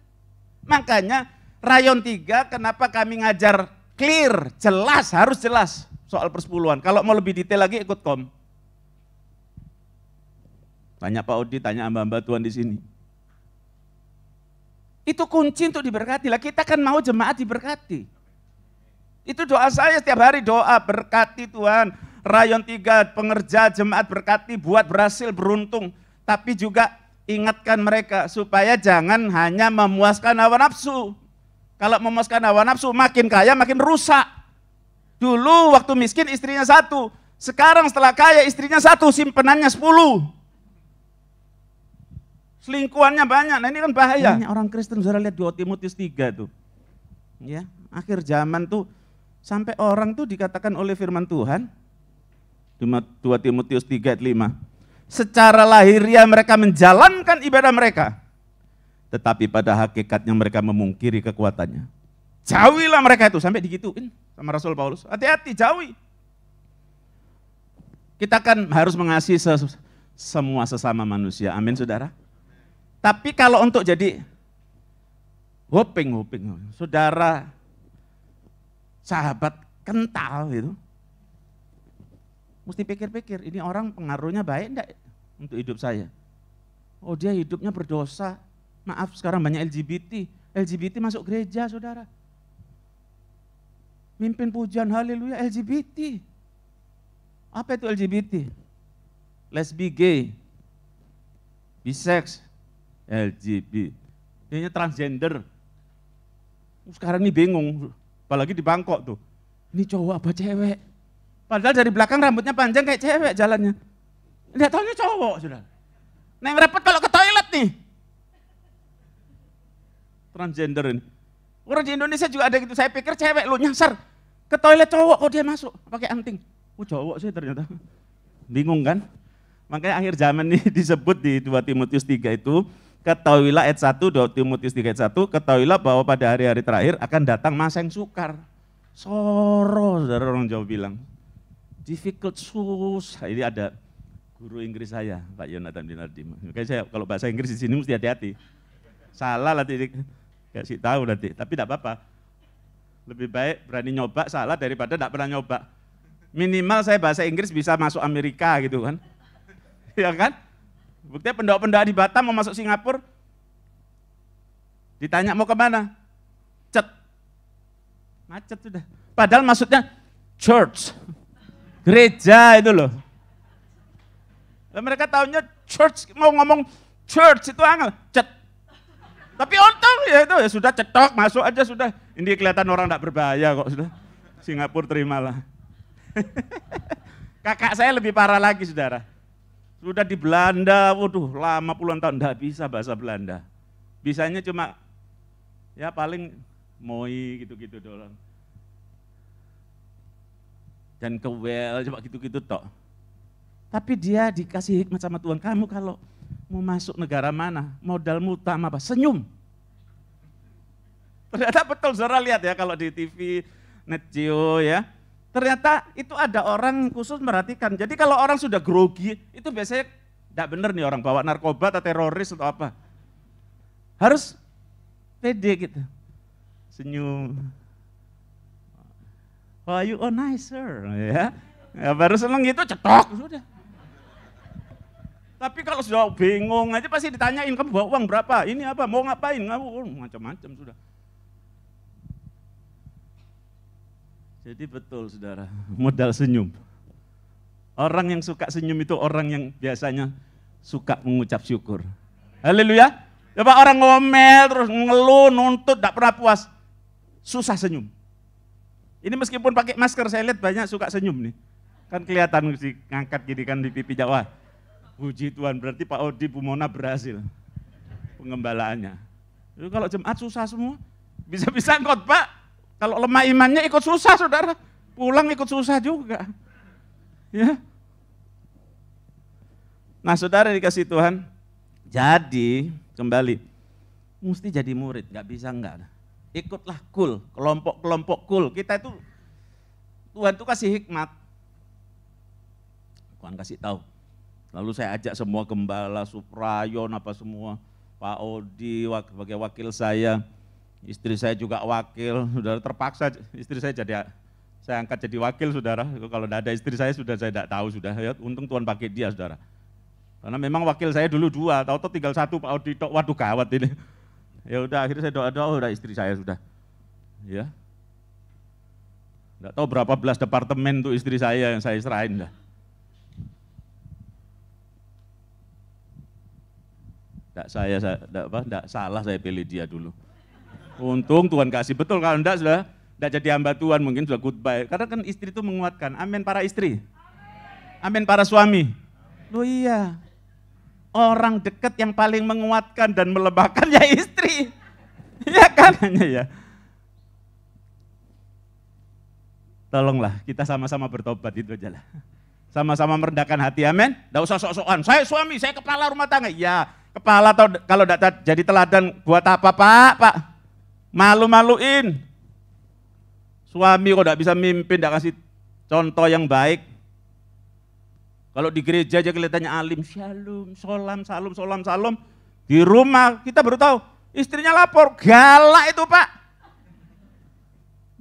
Makanya rayon 3 kenapa kami ngajar clear, jelas, harus jelas soal persepuluhan. Kalau mau lebih detail lagi ikut kom. Tanya Pak Odi, tanya hamba-hamba Tuhan di sini. Itu kunci untuk diberkati. Lah kita kan mau jemaat diberkati. Itu doa saya setiap hari, doa berkati Tuhan. Rayon 3 pengerja jemaat berkati, buat berhasil beruntung. Tapi juga ingatkan mereka supaya jangan hanya memuaskan hawa nafsu. Kalau memuaskan hawa nafsu makin kaya makin rusak. Dulu waktu miskin istrinya 1, sekarang setelah kaya istrinya 1, simpenannya 10. Selingkuhannya banyak, nah ini kan bahaya. Ini orang Kristen, saudara lihat 2 Timotius 3 tuh. Ya, akhir zaman tuh, sampai orang tuh dikatakan oleh firman Tuhan, 2 Timotius 3 ayat 5, secara lahiriah mereka menjalankan ibadah mereka, tetapi pada hakikatnya mereka memungkiri kekuatannya. Jauhilah mereka itu, sampai digituin sama Rasul Paulus, hati-hati, jauhi. Kita kan harus mengasihi semua sesama manusia, amin saudara. Tapi kalau untuk jadi hoping, saudara, sahabat kental gitu, mesti pikir-pikir, ini orang pengaruhnya baik enggak untuk hidup saya? Oh dia hidupnya berdosa, maaf sekarang banyak LGBT masuk gereja saudara. Mimpin pujian haleluya LGBT. Apa itu LGBT? Lesbi, gay, bisex, LGBT, ini transgender. Sekarang ini bingung, apalagi di Bangkok tuh. Ini cowok apa cewek? Padahal dari belakang rambutnya panjang kayak cewek jalannya. Nggak tahunya cowok, sudah. Nah yang repot kalau ke toilet nih. Transgender ini. Orang di Indonesia juga ada gitu, saya pikir cewek, lu nyasar. Ke toilet cowok, kok dia masuk pakai anting. Oh cowok sih ternyata. Bingung kan? Makanya akhir zaman ini disebut di 2 Timotius 3 itu, ketahuilah ayat 1, 2 Timotius 3 ayat 1, ketahuilah bahwa pada hari-hari terakhir akan datang masa yang sukar. Soro, saudara orang Jawa bilang. Difficult, susah. Ini ada guru Inggris saya, Pak Yonatan Dinardi. Makanya saya kalau bahasa Inggris di sini mesti hati-hati. Salah nanti, kasih tahu nanti, tapi tidak apa-apa. Lebih baik berani nyoba salah daripada tidak pernah nyoba. Minimal saya bahasa Inggris bisa masuk Amerika gitu kan. Ya kan? Buktinya pendaki-pendaki di Batam mau masuk Singapura, ditanya mau kemana? Macet sudah. Padahal maksudnya church, gereja itu loh. Dan mereka tahunya church, mau ngomong church itu angel, cet. Tapi untung ya itu ya sudah cetok, masuk aja sudah. Ini kelihatan orang enggak berbahaya kok sudah. Singapura terimalah. Kakak saya lebih parah lagi saudara. Sudah di Belanda, waduh lama puluhan tahun enggak bisa bahasa Belanda. Bisanya cuma ya paling moi gitu-gitu doang. Dan kewel coba gitu-gitu tok. Tapi dia dikasih hikmat sama Tuhan, kamu kalau mau masuk negara mana, modalmu utama apa? Senyum. Ternyata betul, saudara lihat ya kalau di TV, Net Geo ya. Ternyata itu ada orang khusus merhatikan. Jadi kalau orang sudah grogi, itu biasanya tidak benar nih orang bawa narkoba atau teroris atau apa. Harus pede gitu. Senyum. Oh you oh nice sir, ya. Ya baru seneng gitu cetok sudah. Tapi kalau sudah bingung aja pasti ditanyain, kamu bawa uang berapa? Ini apa? Mau ngapain? Macam-macam sudah. Jadi betul saudara, modal senyum. Orang yang suka senyum itu orang yang biasanya suka mengucap syukur. Haleluya. Coba orang ngomel terus ngeluh, nuntut, tidak pernah puas. Susah senyum. Ini meskipun pakai masker saya lihat banyak suka senyum nih. Kan kelihatan sih ngangkat gini kan di pipi Jawa. Puji Tuhan, berarti Pak Odi Bumona berhasil pengembalaannya. Jadi kalau jemaat susah semua, bisa-bisa khotbah. Kalau lemah imannya ikut susah saudara, pulang ikut susah juga. Ya. Nah saudara dikasih Tuhan, jadi kembali, mesti jadi murid, nggak bisa enggak. Ikutlah kul, kelompok-kelompok kul. Kita itu, Tuhan itu kasih hikmat. Tuhan kasih tahu. Lalu saya ajak semua gembala, Suprayon, apa semua, Pak Odi sebagai wakil saya, istri saya juga wakil, saudara terpaksa istri saya saya angkat jadi wakil saudara. Kalau tidak ada istri saya sudah saya tidak tahu sudah. Ya, untung Tuhan pakai dia saudara. Karena memang wakil saya dulu 2, tahu-tahu tinggal 1 Pak Odi, waduh gawat ini. Ya udah akhirnya saya doa-doa udah istri saya sudah. Ya. Tidak tahu berapa belas departemen untuk istri saya yang saya serahin dah. Tidak salah saya pilih dia dulu. Untung Tuhan kasih, betul kalau enggak sudah tidak jadi hamba Tuhan mungkin sudah goodbye. Karena kan istri itu menguatkan, amin para istri. Amin para suami. Loh iya, orang dekat yang paling menguatkan dan melemahkan ya istri. Ya kan hanya ya. Tolonglah kita sama-sama bertobat itu aja lah. Sama-sama merendahkan hati, amin. Tidak usah sok-sokan, saya suami, saya kepala rumah tangga. Ya, kepala atau kalau tidak jadi teladan buat apa Pak? Malu-maluin. Suami kok tidak bisa mimpin, tidak kasih contoh yang baik. Kalau di gereja aja kelihatannya alim, shalom, salam. Di rumah kita baru tahu, istrinya lapor, galak itu Pak.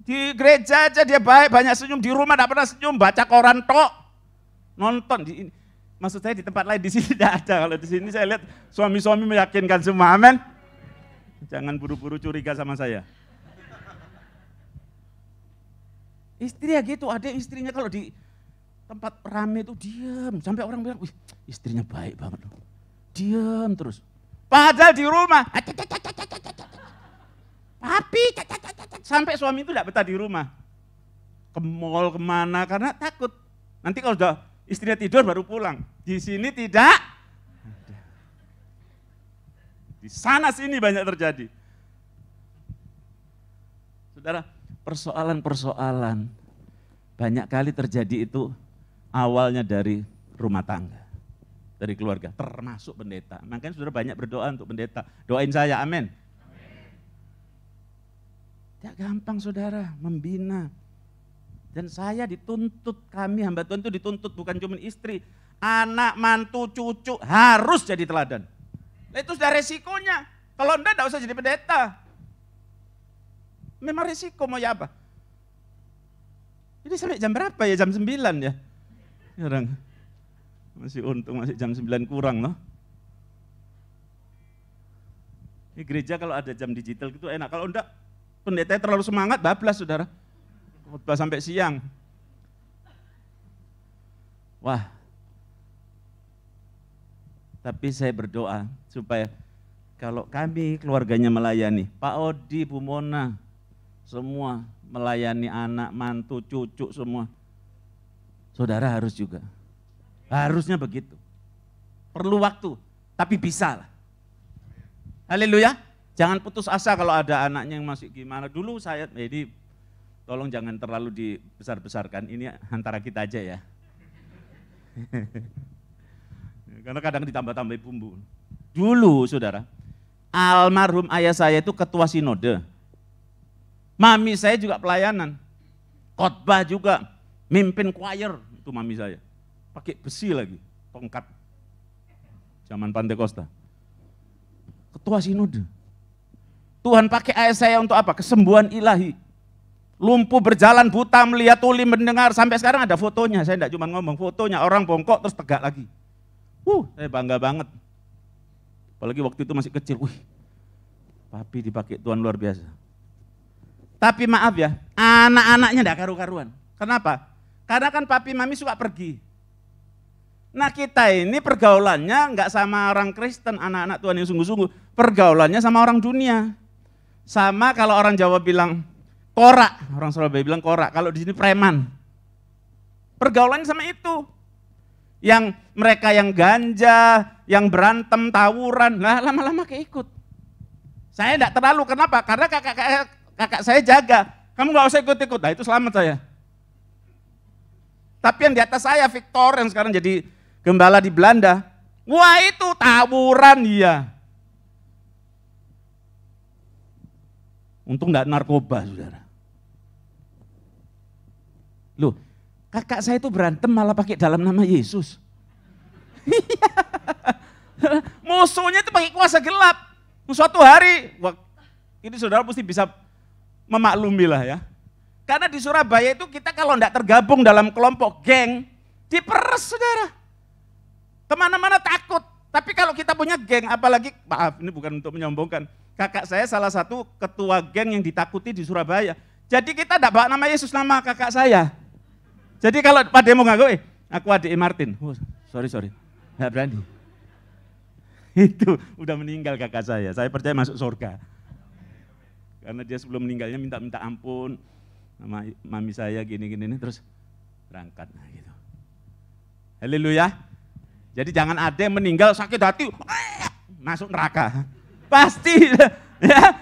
Di gereja aja dia baik, banyak senyum, di rumah tidak pernah senyum, baca koran tok. Nonton di ini. Maksud saya di tempat lain, di sini tidak ada. Kalau di sini saya lihat suami-suami meyakinkan semua, amin. Jangan buru-buru curiga sama saya. Istri ya gitu, ada istrinya kalau di tempat rame itu diam. Sampai orang bilang, wih istrinya baik banget loh. Diam terus. Padahal di rumah, papi, sampai suami itu tidak betah di rumah. Ke mall kemana, karena takut. Nanti kalau sudah istrinya tidur baru pulang. Di sini tidak. Di sana sini banyak terjadi. Saudara, persoalan-persoalan banyak kali terjadi itu awalnya dari rumah tangga, dari keluarga, termasuk pendeta. Makanya saudara banyak berdoa untuk pendeta. Doain saya, amin. Tidak gampang saudara membina. Dan saya dituntut, kami hamba Tuhan itu dituntut bukan cuma istri, anak, mantu, cucu harus jadi teladan. Itu sudah resikonya. Kalau enggak usah jadi pendeta. Memang resiko mau ya apa? Jadi sampai jam berapa ya? Jam 9 ya? Orang masih untung masih jam 9 kurang loh. Di gereja kalau ada jam digital gitu enak. Kalau enggak pendetanya terlalu semangat bablas saudara. Khotbah sampai siang. Wah. Tapi saya berdoa supaya kalau kami keluarganya melayani, Pak Odi, Bu Mona, semua melayani anak, mantu, cucu semua. Saudara harus juga. Harusnya begitu. Perlu waktu, tapi bisa lah. Haleluya. Jangan putus asa kalau ada anaknya yang masih gimana. Dulu saya, jadi tolong jangan terlalu dibesar-besarkan. Ini antara kita aja ya. Karena kadang ditambah-tambah bumbu. Dulu saudara, almarhum ayah saya itu ketua sinode. Mami saya juga pelayanan. Khotbah juga, mimpin choir itu mami saya. Pakai besi lagi, tongkat. Zaman Pantekosta. Ketua sinode. Tuhan pakai ayah saya untuk apa? Kesembuhan ilahi. Lumpuh berjalan, buta melihat, tuli mendengar. Sampai sekarang ada fotonya, saya tidak cuma ngomong, fotonya orang bongkok terus tegak lagi. Saya bangga banget. Apalagi waktu itu masih kecil. Papi dipakai Tuhan luar biasa. Tapi maaf ya, anak-anaknya enggak karu-karuan. Kenapa? Karena kan papi mami suka pergi. Nah kita ini pergaulannya enggak sama orang Kristen, anak-anak Tuhan yang sungguh-sungguh. Pergaulannya sama orang dunia. Sama kalau orang Jawa bilang korak, orang Surabaya bilang korak, kalau di sini preman. Pergaulannya sama itu. Yang mereka yang ganja, yang berantem, tawuran, lah lama-lama keikut. Saya enggak terlalu, kenapa? Karena kakak saya jaga, kamu enggak usah ikut-ikut, nah itu selamat saya. Tapi yang di atas saya, Victor yang sekarang jadi gembala di Belanda, wah itu tawuran dia. Untung enggak narkoba, saudara. Loh, kakak saya itu berantem malah pakai dalam nama Yesus. Musuhnya itu pakai kuasa gelap. Suatu hari, ini saudara mesti bisa memaklumi lah ya. Karena di Surabaya itu kita kalau enggak tergabung dalam kelompok geng, diperes saudara. Kemana-mana takut. Tapi kalau kita punya geng, apalagi, maaf ini bukan untuk menyombongkan. Kakak saya salah satu ketua geng yang ditakuti di Surabaya. Jadi kita enggak bawa nama Yesus, nama kakak saya. Jadi kalau Pak Demo ngaku, aku adik Martin. Sorry, enggak berani. Itu udah meninggal kakak saya percaya masuk surga. Karena dia sebelum meninggalnya minta ampun sama mami saya gini-gini terus berangkat gitu. Haleluya. Jadi jangan ada yang meninggal sakit hati masuk neraka. Pasti ya,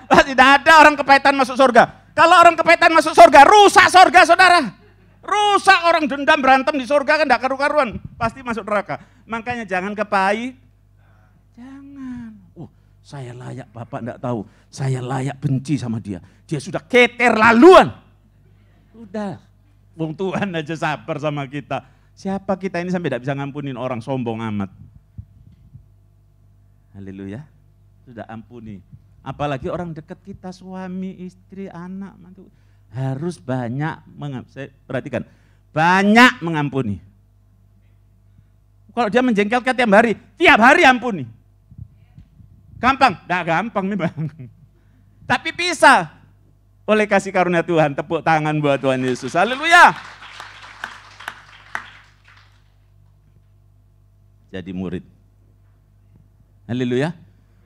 pasti tidak ada orang kepahitan masuk surga. Kalau orang kepahitan masuk surga, rusak surga saudara. Rusak, orang dendam berantem di surga kan tidak karu-karuan, pasti masuk neraka. Makanya jangan kepahit. Jangan. Saya layak, Bapak enggak tahu. Saya layak benci sama dia. Dia sudah keterlaluan. Udah. Wong Tuhan aja sabar sama kita. Siapa kita ini sampai enggak bisa ngampunin orang sombong amat. Haleluya. Sudah ampuni. Apalagi orang dekat kita, suami, istri, anak, mantu. Harus banyak saya perhatikan. Banyak mengampuni. Kalau dia menjengkelkan tiap hari ampuni. Gampang? Enggak gampang memang. Tapi bisa. Oleh kasih karunia Tuhan, tepuk tangan buat Tuhan Yesus. Haleluya. Jadi murid. Haleluya.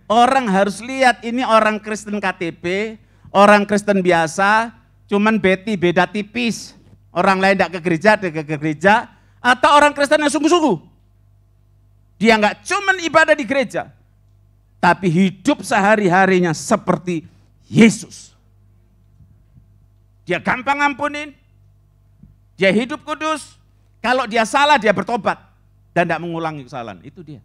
Orang harus lihat ini orang Kristen KTP, orang Kristen biasa, cuman beda tipis. Orang lain tidak ke gereja, dia ke gereja. Atau orang Kristen yang sungguh-sungguh. Dia enggak cuman ibadah di gereja, tapi hidup sehari-harinya seperti Yesus. Dia gampang ampunin, dia hidup kudus, kalau dia salah dia bertobat dan tidak mengulangi kesalahan, itu dia.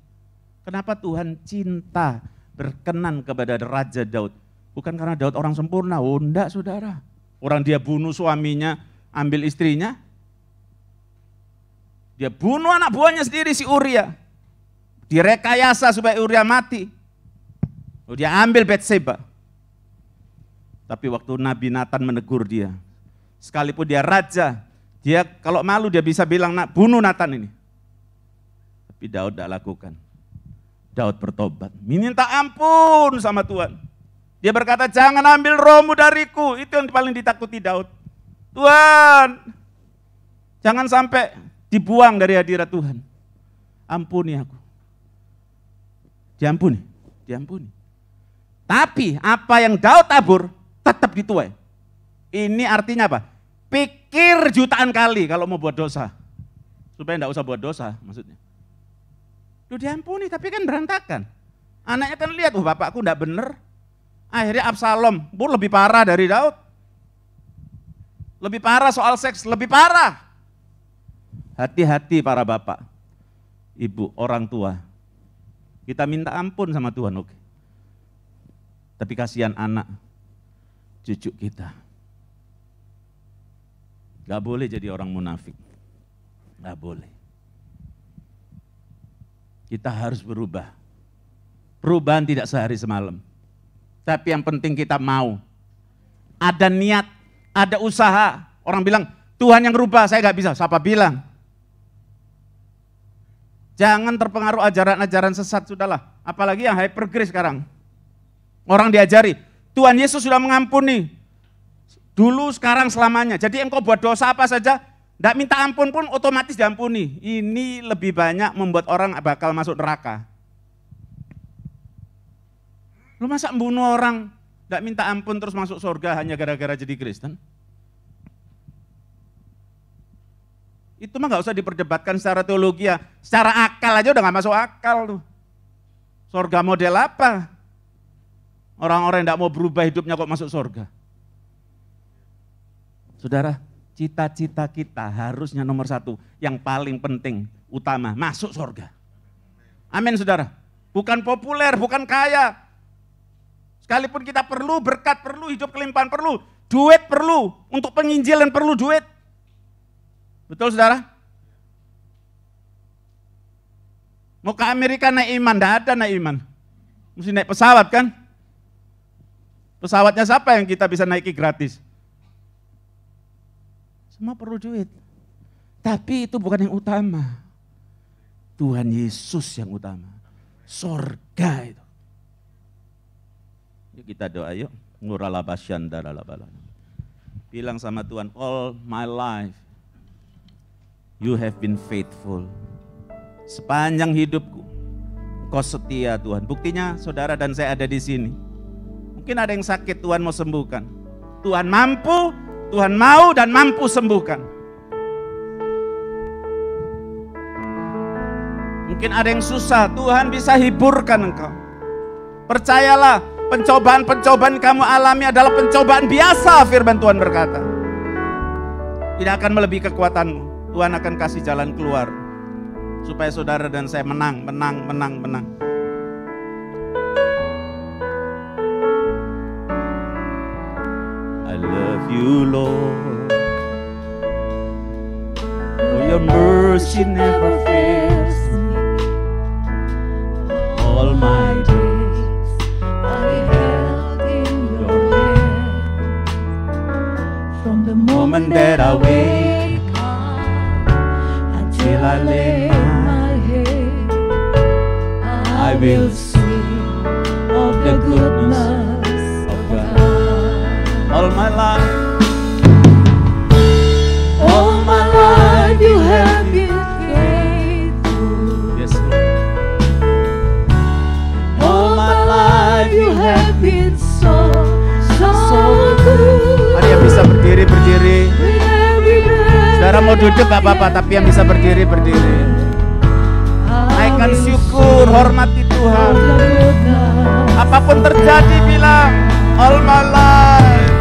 Kenapa Tuhan cinta berkenan kepada Raja Daud? Bukan karena Daud orang sempurna, enggak saudara. Orang dia bunuh suaminya, ambil istrinya, dia bunuh anak buahnya sendiri si Uria, direkayasa supaya Uria mati. Dia ambil Batseba. Tapi waktu Nabi Nathan menegur dia, sekalipun dia raja, dia kalau malu dia bisa bilang, bunuh Nathan ini. Tapi Daud tidak lakukan. Daud bertobat, minta ampun sama Tuhan. Dia berkata, jangan ambil rohmu dariku. Itu yang paling ditakuti Daud. Tuhan, jangan sampai dibuang dari hadirat Tuhan. Ampuni aku. Diampuni. Tapi apa yang Daud tabur, tetap dituai. Ini artinya apa? Pikir jutaan kali kalau mau buat dosa. Supaya enggak usah buat dosa maksudnya. Lu diampuni tapi kan berantakan. Anaknya kan lihat, bapakku enggak bener. Akhirnya Absalom, lebih parah dari Daud. Lebih parah soal seks, lebih parah. Hati-hati para bapak, ibu, orang tua. Kita minta ampun sama Tuhan, oke. Tapi kasihan anak, cucu kita. Gak boleh jadi orang munafik. Gak boleh. Kita harus berubah. Perubahan tidak sehari semalam. Tapi yang penting kita mau. Ada niat, ada usaha. Orang bilang, Tuhan yang rubah, saya gak bisa. Siapa bilang? Jangan terpengaruh ajaran-ajaran sesat, sudahlah. Apalagi yang hyper grace sekarang. Orang diajari, Tuhan Yesus sudah mengampuni. Dulu, sekarang, selamanya. Jadi engkau buat dosa apa saja, tidak minta ampun pun otomatis diampuni. Ini lebih banyak membuat orang bakal masuk neraka. Lu masa membunuh orang, tidak minta ampun terus masuk surga hanya gara-gara jadi Kristen? Itu mah gak usah diperdebatkan secara teologi ya. Secara akal aja udah gak masuk akal tuh. Surga model apa? Orang-orang yang gak mau berubah hidupnya kok masuk surga. Saudara, cita-cita kita harusnya nomor satu. Yang paling penting, utama, masuk surga. Amin saudara. Bukan populer, bukan kaya. Sekalipun kita perlu berkat, perlu hidup kelimpahan, perlu. Duit perlu, untuk penginjilan perlu duit. Betul saudara? Mau ke Amerika naik iman, tidak ada naik iman. Mesti naik pesawat kan? Pesawatnya siapa yang kita bisa naiki gratis? Semua perlu duit. Tapi itu bukan yang utama. Tuhan Yesus yang utama. Surga itu. Yuk kita doa yuk. Bilang sama Tuhan, all my life you have been faithful. Sepanjang hidupku, Engkau setia Tuhan. Buktinya saudara dan saya ada di sini. Mungkin ada yang sakit, Tuhan mau sembuhkan. Tuhan mampu, Tuhan mau dan mampu sembuhkan. Mungkin ada yang susah, Tuhan bisa hiburkan engkau. Percayalah, pencobaan-pencobaan kamu alami adalah pencobaan biasa, firman Tuhan berkata. Tidak akan melebihi kekuatanmu. Tuhan akan kasih jalan keluar supaya saudara dan saya menang. I love you, Lord, for your mercy never fails me. All my days I held in your hand. From the moment that I wake till I lay my head, I will sing of the goodness of God. All my life you have been faithful. Yes, Lord. All my life you have been so good. Ada yang bisa berdiri. Saudara mau duduk gak apa-apa, tapi yang bisa berdiri. Naikkan syukur, hormati Tuhan. Apapun terjadi bilang, all my life.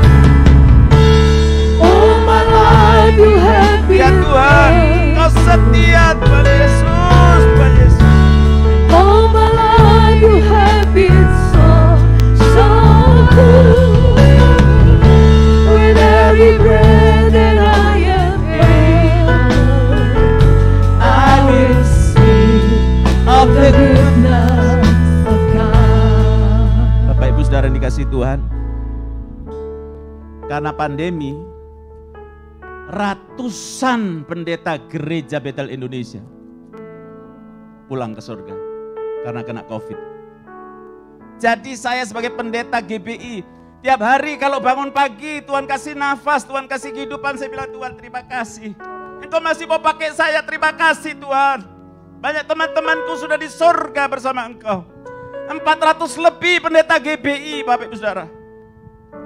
All my life you have been. Ya Tuhan, Kau setia Tuhan Yesus, Tuhan Yesus. All my life you have been so good. With every breath that I am able, I will sing of the goodness of God. Bapak Ibu Saudara yang dikasihi Tuhan, karena pandemi, ratusan pendeta gereja Betel Indonesia pulang ke surga karena kena COVID. Jadi saya sebagai pendeta GBI, tiap hari kalau bangun pagi, Tuhan kasih nafas, Tuhan kasih kehidupan, saya bilang, Tuhan terima kasih. Engkau masih mau pakai saya, terima kasih Tuhan. Banyak teman-temanku sudah di surga bersama Engkau. 400 lebih pendeta GBI, Bapak Ibu Saudara.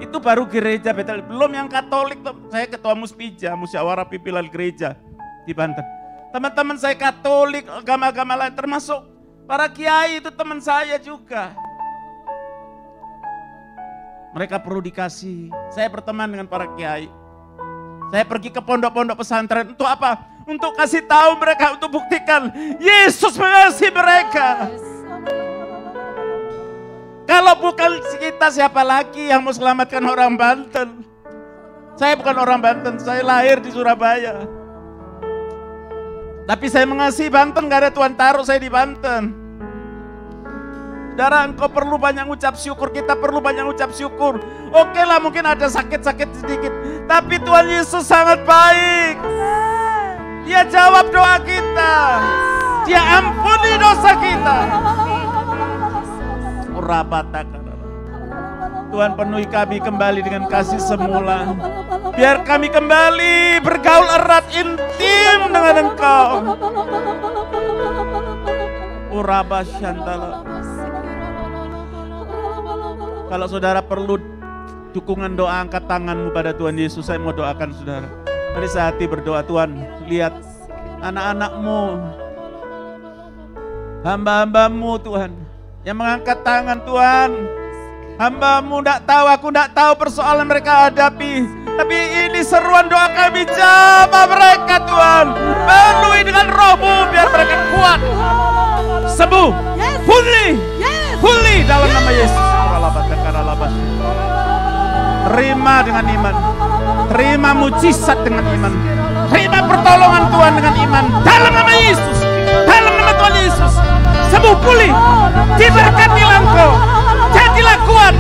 Itu baru gereja Betel, belum yang Katolik. Saya ketua Muspija, Musyawarah Pimpinan Gereja di Banten. Teman-teman saya Katolik, agama-agama lain, termasuk para kiai itu teman saya juga. Mereka perlu dikasih. Saya berteman dengan para kiai. Saya pergi ke pondok-pondok pesantren. Untuk apa? Untuk kasih tahu mereka, untuk buktikan Yesus mengasihi mereka. Kalau bukan kita, siapa lagi yang mau selamatkan orang Banten? Saya bukan orang Banten, saya lahir di Surabaya. Tapi saya mengasihi Banten, gak ada Tuhan taruh saya di Banten. Saudara, engkau perlu banyak ucap syukur, kita perlu banyak ucap syukur. Oke lah, mungkin ada sakit-sakit sedikit, tapi Tuhan Yesus sangat baik. Dia jawab doa kita. Dia ampun kita. Tuhan penuhi kami kembali dengan kasih semula. Biar kami kembali bergaul erat intim dengan Engkau. Kalau saudara perlu dukungan doa, angkat tanganmu pada Tuhan Yesus. Saya mau doakan saudara. Mari sehati berdoa. Tuhan, lihat anak-anakmu, hamba-hambamu Tuhan, yang mengangkat tangan Tuhan. Hamba-Mu tidak tahu, aku tidak tahu persoalan mereka hadapi. Tapi ini seruan doa kami, jawab mereka Tuhan. Penuhi dengan Roh-Mu biar mereka kuat, sembuh, pulih dalam nama Yesus. Terima dengan iman, terima mujizat dengan iman, terima pertolongan Tuhan dengan iman. Dalam nama Yesus, dalam nama Tuhan Yesus. Sembuh, pulih, diberkatilah Engkau. Jadilah kuat.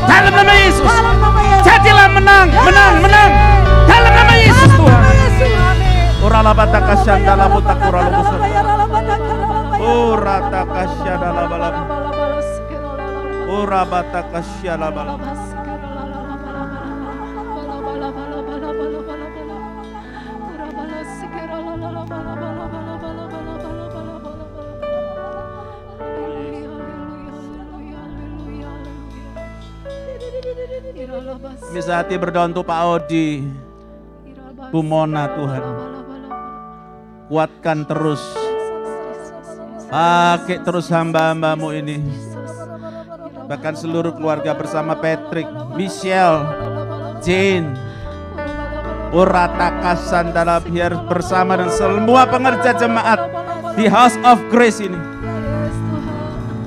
Dalam nama Yesus. Jadilah menang. Dalam nama Yesus Tuhan. Urala bataka syandala mutakura lubusa. Urataka syandala balab. Urabataka syandala balab. Bisa hati berdoa untuk Pak Odi, Bu Mona Tuhan. Kuatkan terus, pakai terus hamba-hambamu ini. Bahkan seluruh keluarga bersama Patrick, Michelle, Jane, Uratakasan dalam biar bersama dan semua pengerja jemaat di House of Grace ini.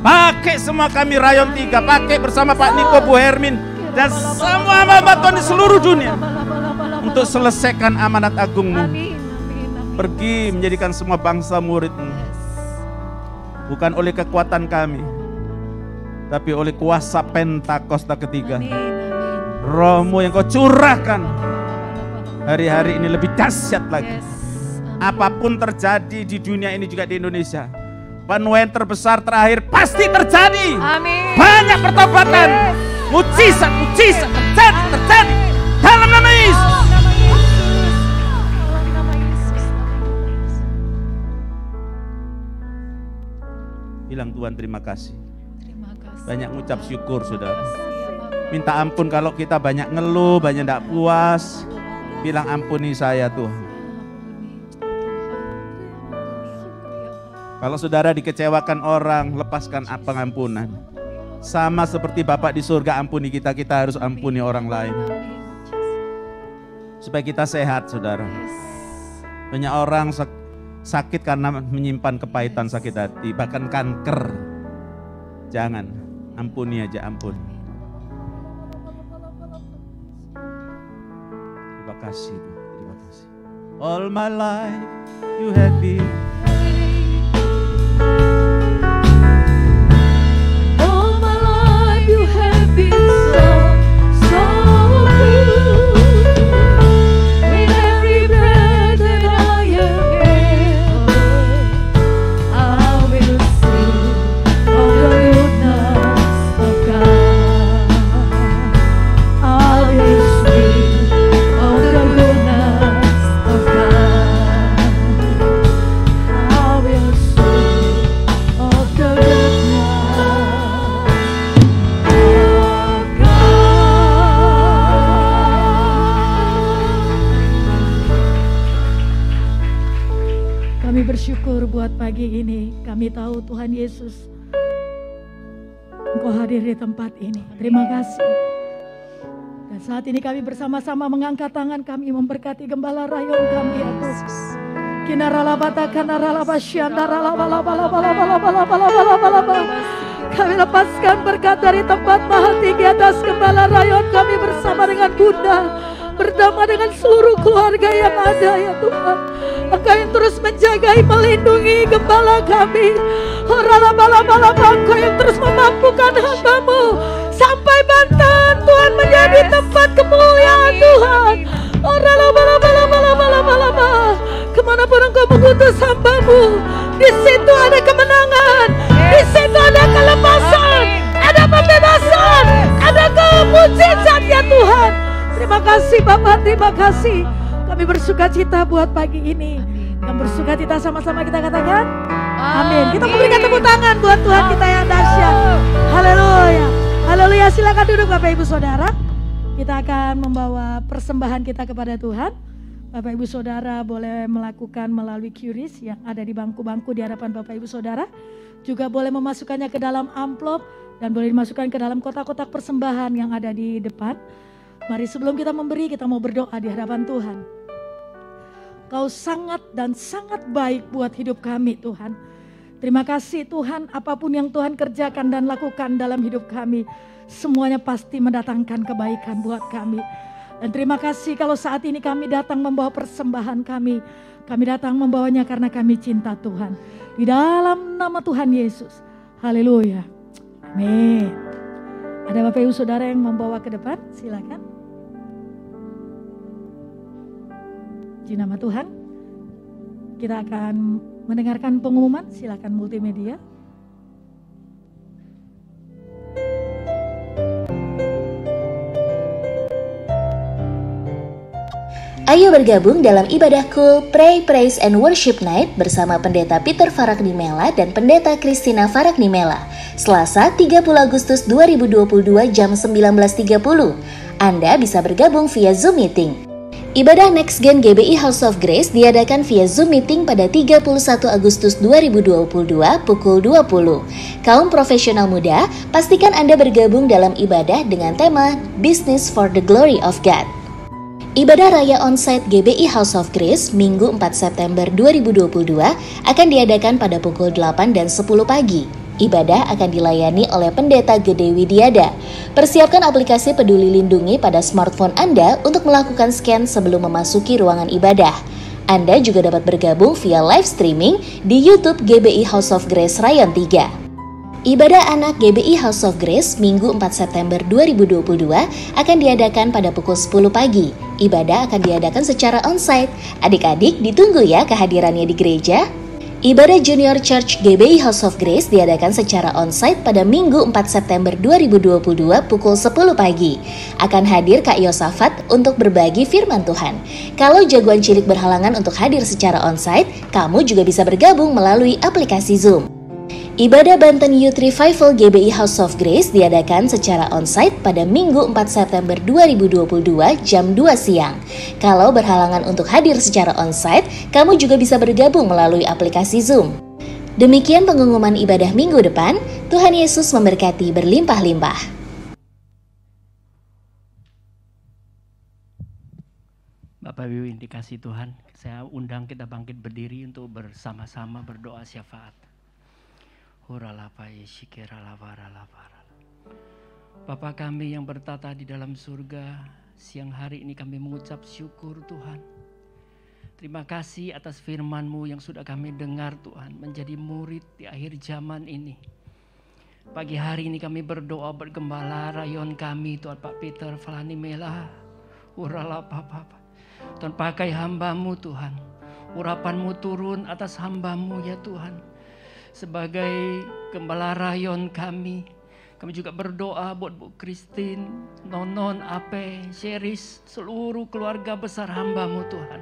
Pakai semua kami Rayon 3, pakai bersama Pak Niko, Bu Hermin, dan semua hamba Tuhan di seluruh dunia untuk selesaikan amanat agungmu. Pergi menjadikan semua bangsa muridmu. Bukan oleh kekuatan kami, tapi oleh kuasa Pentakosta ketiga. Roh-Mu yang Kau curahkan hari-hari ini lebih dahsyat lagi. Apapun terjadi di dunia ini juga di Indonesia, penuaian terbesar terakhir pasti terjadi. Amin. Banyak pertobatan. Mujizat terjadi dalam nama Yesus. Bilang Tuhan terima kasih. Banyak ngucap syukur saudara. Minta ampun kalau kita banyak ngeluh, banyak tidak puas. Bilang ampuni saya Tuhan. Kalau saudara dikecewakan orang, lepaskan pengampunan. Sama seperti Bapak di surga ampuni kita, kita harus ampuni orang lain. Supaya kita sehat saudara. Banyak orang sakit karena menyimpan kepahitan sakit hati, bahkan kanker. Jangan, ampuni aja, ampun. Terima kasih, terima kasih. All my life you have been. Bersyukur buat pagi ini. Kami tahu Tuhan Yesus, Engkau hadir di tempat ini. Terima kasih. Dan saat ini kami bersama-sama mengangkat tangan kami memberkati gembala rayon kami ya Tuhan. Kami lepaskan berkat dari tempat maha tinggi atas gembala rayon kami bersama dengan Bunda, berdamai dengan seluruh keluarga yang ada ya Tuhan. Engkau yang terus menjagai, melindungi gembala kami. Engkau yang terus memampukan hamba-Mu sampai Banten Tuhan menjadi tempat kemuliaan Tuhan. Kemanapun Engkau mengutus hamba-Mu, di situ ada kemenangan. kemenangan, di situ ada kelepasan, ada pembebasan, ada kemujizat ya Tuhan. Terima kasih Bapak, terima kasih. Kami bersuka cita buat pagi ini. Yang bersuka cita sama-sama kita katakan amin. Kita memberikan tepuk tangan buat Tuhan kita yang dahsyat. Haleluya, haleluya. Silakan duduk Bapak Ibu Saudara. Kita akan membawa persembahan kita kepada Tuhan. Bapak Ibu Saudara boleh melakukan melalui QRIS yang ada di bangku-bangku di hadapan Bapak Ibu Saudara. Juga boleh memasukkannya ke dalam amplop dan boleh dimasukkan ke dalam kotak-kotak persembahan yang ada di depan. Mari sebelum kita memberi, kita mau berdoa di hadapan Tuhan. Kau sangat dan sangat baik buat hidup kami Tuhan. Terima kasih Tuhan, apapun yang Tuhan kerjakan dan lakukan dalam hidup kami, semuanya pasti mendatangkan kebaikan buat kami. Dan terima kasih kalau saat ini kami datang membawa persembahan kami. Kami datang membawanya karena kami cinta Tuhan. Di dalam nama Tuhan Yesus. Haleluya. Amin. Ada Bapak Ibu Saudara yang membawa ke depan, silakan. Di nama Tuhan, kita akan mendengarkan pengumuman, silakan multimedia. Ayo bergabung dalam ibadah Cool Pray, Praise and Worship Night bersama Pendeta Peter Faraknimela dan Pendeta Christina Faraknimela. Selasa 30 Agustus 2022 jam 19.30. Anda bisa bergabung via Zoom Meeting. Ibadah Next Gen GBI House of Grace diadakan via Zoom Meeting pada 31 Agustus 2022 pukul 20. Kaum profesional muda, pastikan Anda bergabung dalam ibadah dengan tema Business for the Glory of God. Ibadah Raya Onsite GBI House of Grace Minggu 4 September 2022 akan diadakan pada pukul 8 dan 10 pagi. Ibadah akan dilayani oleh Pendeta Gede Widiada. Persiapkan aplikasi Peduli Lindungi pada smartphone Anda untuk melakukan scan sebelum memasuki ruangan ibadah. Anda juga dapat bergabung via live streaming di YouTube GBI House of Grace Rayon 3. Ibadah anak GBI House of Grace Minggu 4 September 2022 akan diadakan pada pukul 10 pagi. Ibadah akan diadakan secara onsite. Adik-adik ditunggu ya kehadirannya di gereja. Ibadah Junior Church GBI House of Grace diadakan secara onsite pada Minggu 4 September 2022 pukul 10 pagi. Akan hadir Kak Yosafat untuk berbagi firman Tuhan. Kalau jagoan cilik berhalangan untuk hadir secara onsite, kamu juga bisa bergabung melalui aplikasi Zoom. Ibadah Banten Youth Revival GBI House of Grace diadakan secara onsite pada Minggu 4 September 2022 jam 2 siang. Kalau berhalangan untuk hadir secara onsite, kamu juga bisa bergabung melalui aplikasi Zoom. Demikian pengumuman ibadah minggu depan. Tuhan Yesus memberkati berlimpah-limpah. Bapak Ibu yang dikasihi Tuhan, saya undang kita bangkit berdiri untuk bersama-sama berdoa syafaat. Bapa kami yang bertata di dalam surga, siang hari ini kami mengucap syukur Tuhan. Terima kasih atas firman-Mu yang sudah kami dengar Tuhan, menjadi murid di akhir zaman ini. Pagi hari ini kami berdoa bergembala rayon kami Tuhan Pak Peter Faraknimela. Tuhan pakai hamba-Mu Tuhan, urapan-Mu turun atas hamba-Mu ya Tuhan. Sebagai gembala rayon kami juga berdoa buat Bu Christine, Nonon, Ape, Sheris, seluruh keluarga besar hamba-Mu Tuhan.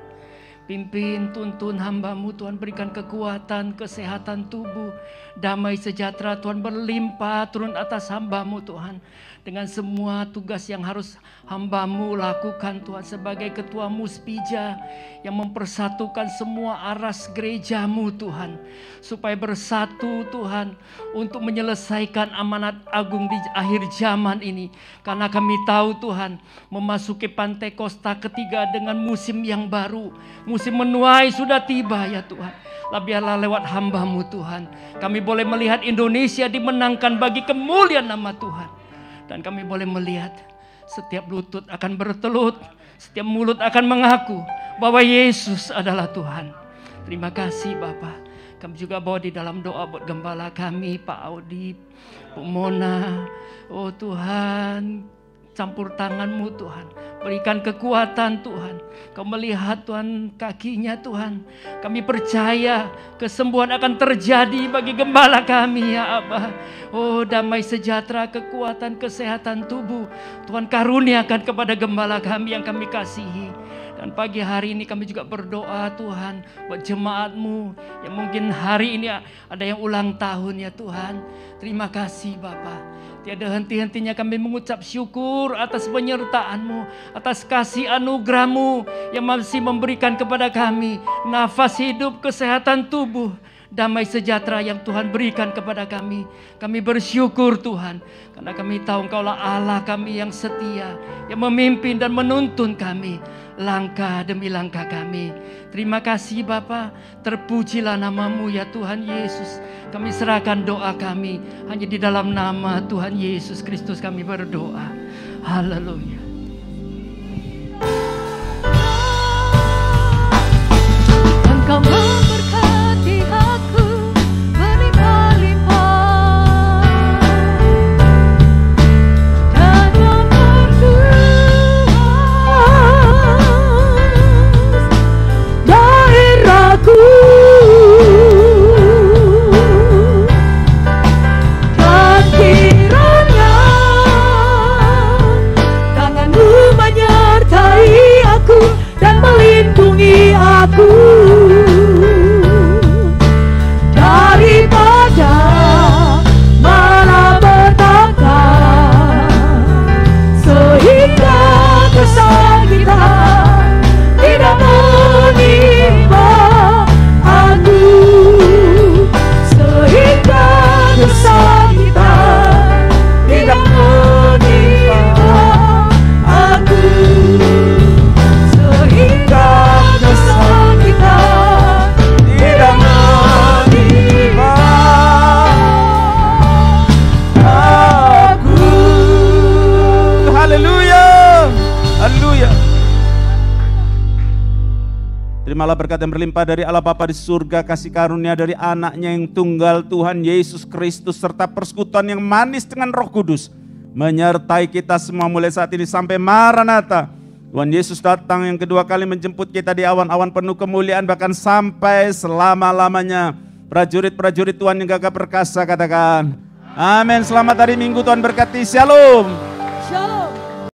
Pimpin, tuntun hamba-Mu Tuhan, berikan kekuatan, kesehatan tubuh, damai sejahtera Tuhan berlimpah turun atas hamba-Mu Tuhan. Dengan semua tugas yang harus hamba-Mu lakukan Tuhan sebagai ketua Muspija yang mempersatukan semua aras gereja-Mu Tuhan. Supaya bersatu Tuhan untuk menyelesaikan amanat agung di akhir zaman ini. Karena kami tahu Tuhan memasuki Pantekosta ketiga dengan musim yang baru. Musim menuai sudah tiba ya Tuhan. Biarlah lewat hamba-Mu Tuhan kami boleh melihat Indonesia dimenangkan bagi kemuliaan nama Tuhan. Dan kami boleh melihat setiap lutut akan bertelut, setiap mulut akan mengaku bahwa Yesus adalah Tuhan. Terima kasih Bapa. Kami juga bawa di dalam doa buat gembala kami, Pak Audi, Bu Mona. Oh Tuhan, campur tangan-Mu Tuhan. Berikan kekuatan Tuhan. Kau melihat Tuhan kakinya Tuhan. Kami percaya kesembuhan akan terjadi bagi gembala kami ya Abah. Oh damai sejahtera, kekuatan, kesehatan tubuh Tuhan karuniakan kepada gembala kami yang kami kasihi. Dan pagi hari ini kami juga berdoa Tuhan buat jemaat-Mu yang mungkin hari ini ada yang ulang tahun ya Tuhan. Terima kasih Bapa. Tiada henti-hentinya kami mengucap syukur atas penyertaan-Mu, atas kasih anugerah-Mu yang masih memberikan kepada kami nafas hidup, kesehatan tubuh, damai sejahtera yang Tuhan berikan kepada kami. Kami bersyukur Tuhan, karena kami tahu Engkaulah Allah kami yang setia, yang memimpin dan menuntun kami langkah demi langkah kami. Terima kasih Bapa, terpujilah nama-Mu ya Tuhan Yesus. Kami serahkan doa kami hanya di dalam nama Tuhan Yesus Kristus kami berdoa. Haleluya. Engkau memberkati aku berlimpah-limpah dan memperluas daerahku. Dan kiranya tangan-Mu menyertai aku dan melindungi aku daripada malapetaka, sehingga kesakitan tidak menimpa aku, sehingga kesakitan tidak menimpa aku, sehingga kesakitan tidak menimpa aku. Haleluya. Haleluya. Terimalah berkat yang berlimpah dari Allah Bapa di surga, kasih karunia dari anaknya yang tunggal Tuhan Yesus Kristus, serta persekutuan yang manis dengan Roh Kudus menyertai kita semua mulai saat ini sampai Maranatha. Tuhan Yesus datang yang kedua kali menjemput kita di awan-awan penuh kemuliaan, bahkan sampai selama-lamanya. Prajurit-prajurit Tuhan yang gagah perkasa katakan amin. Selamat hari Minggu, Tuhan berkati. Shalom. Shalom.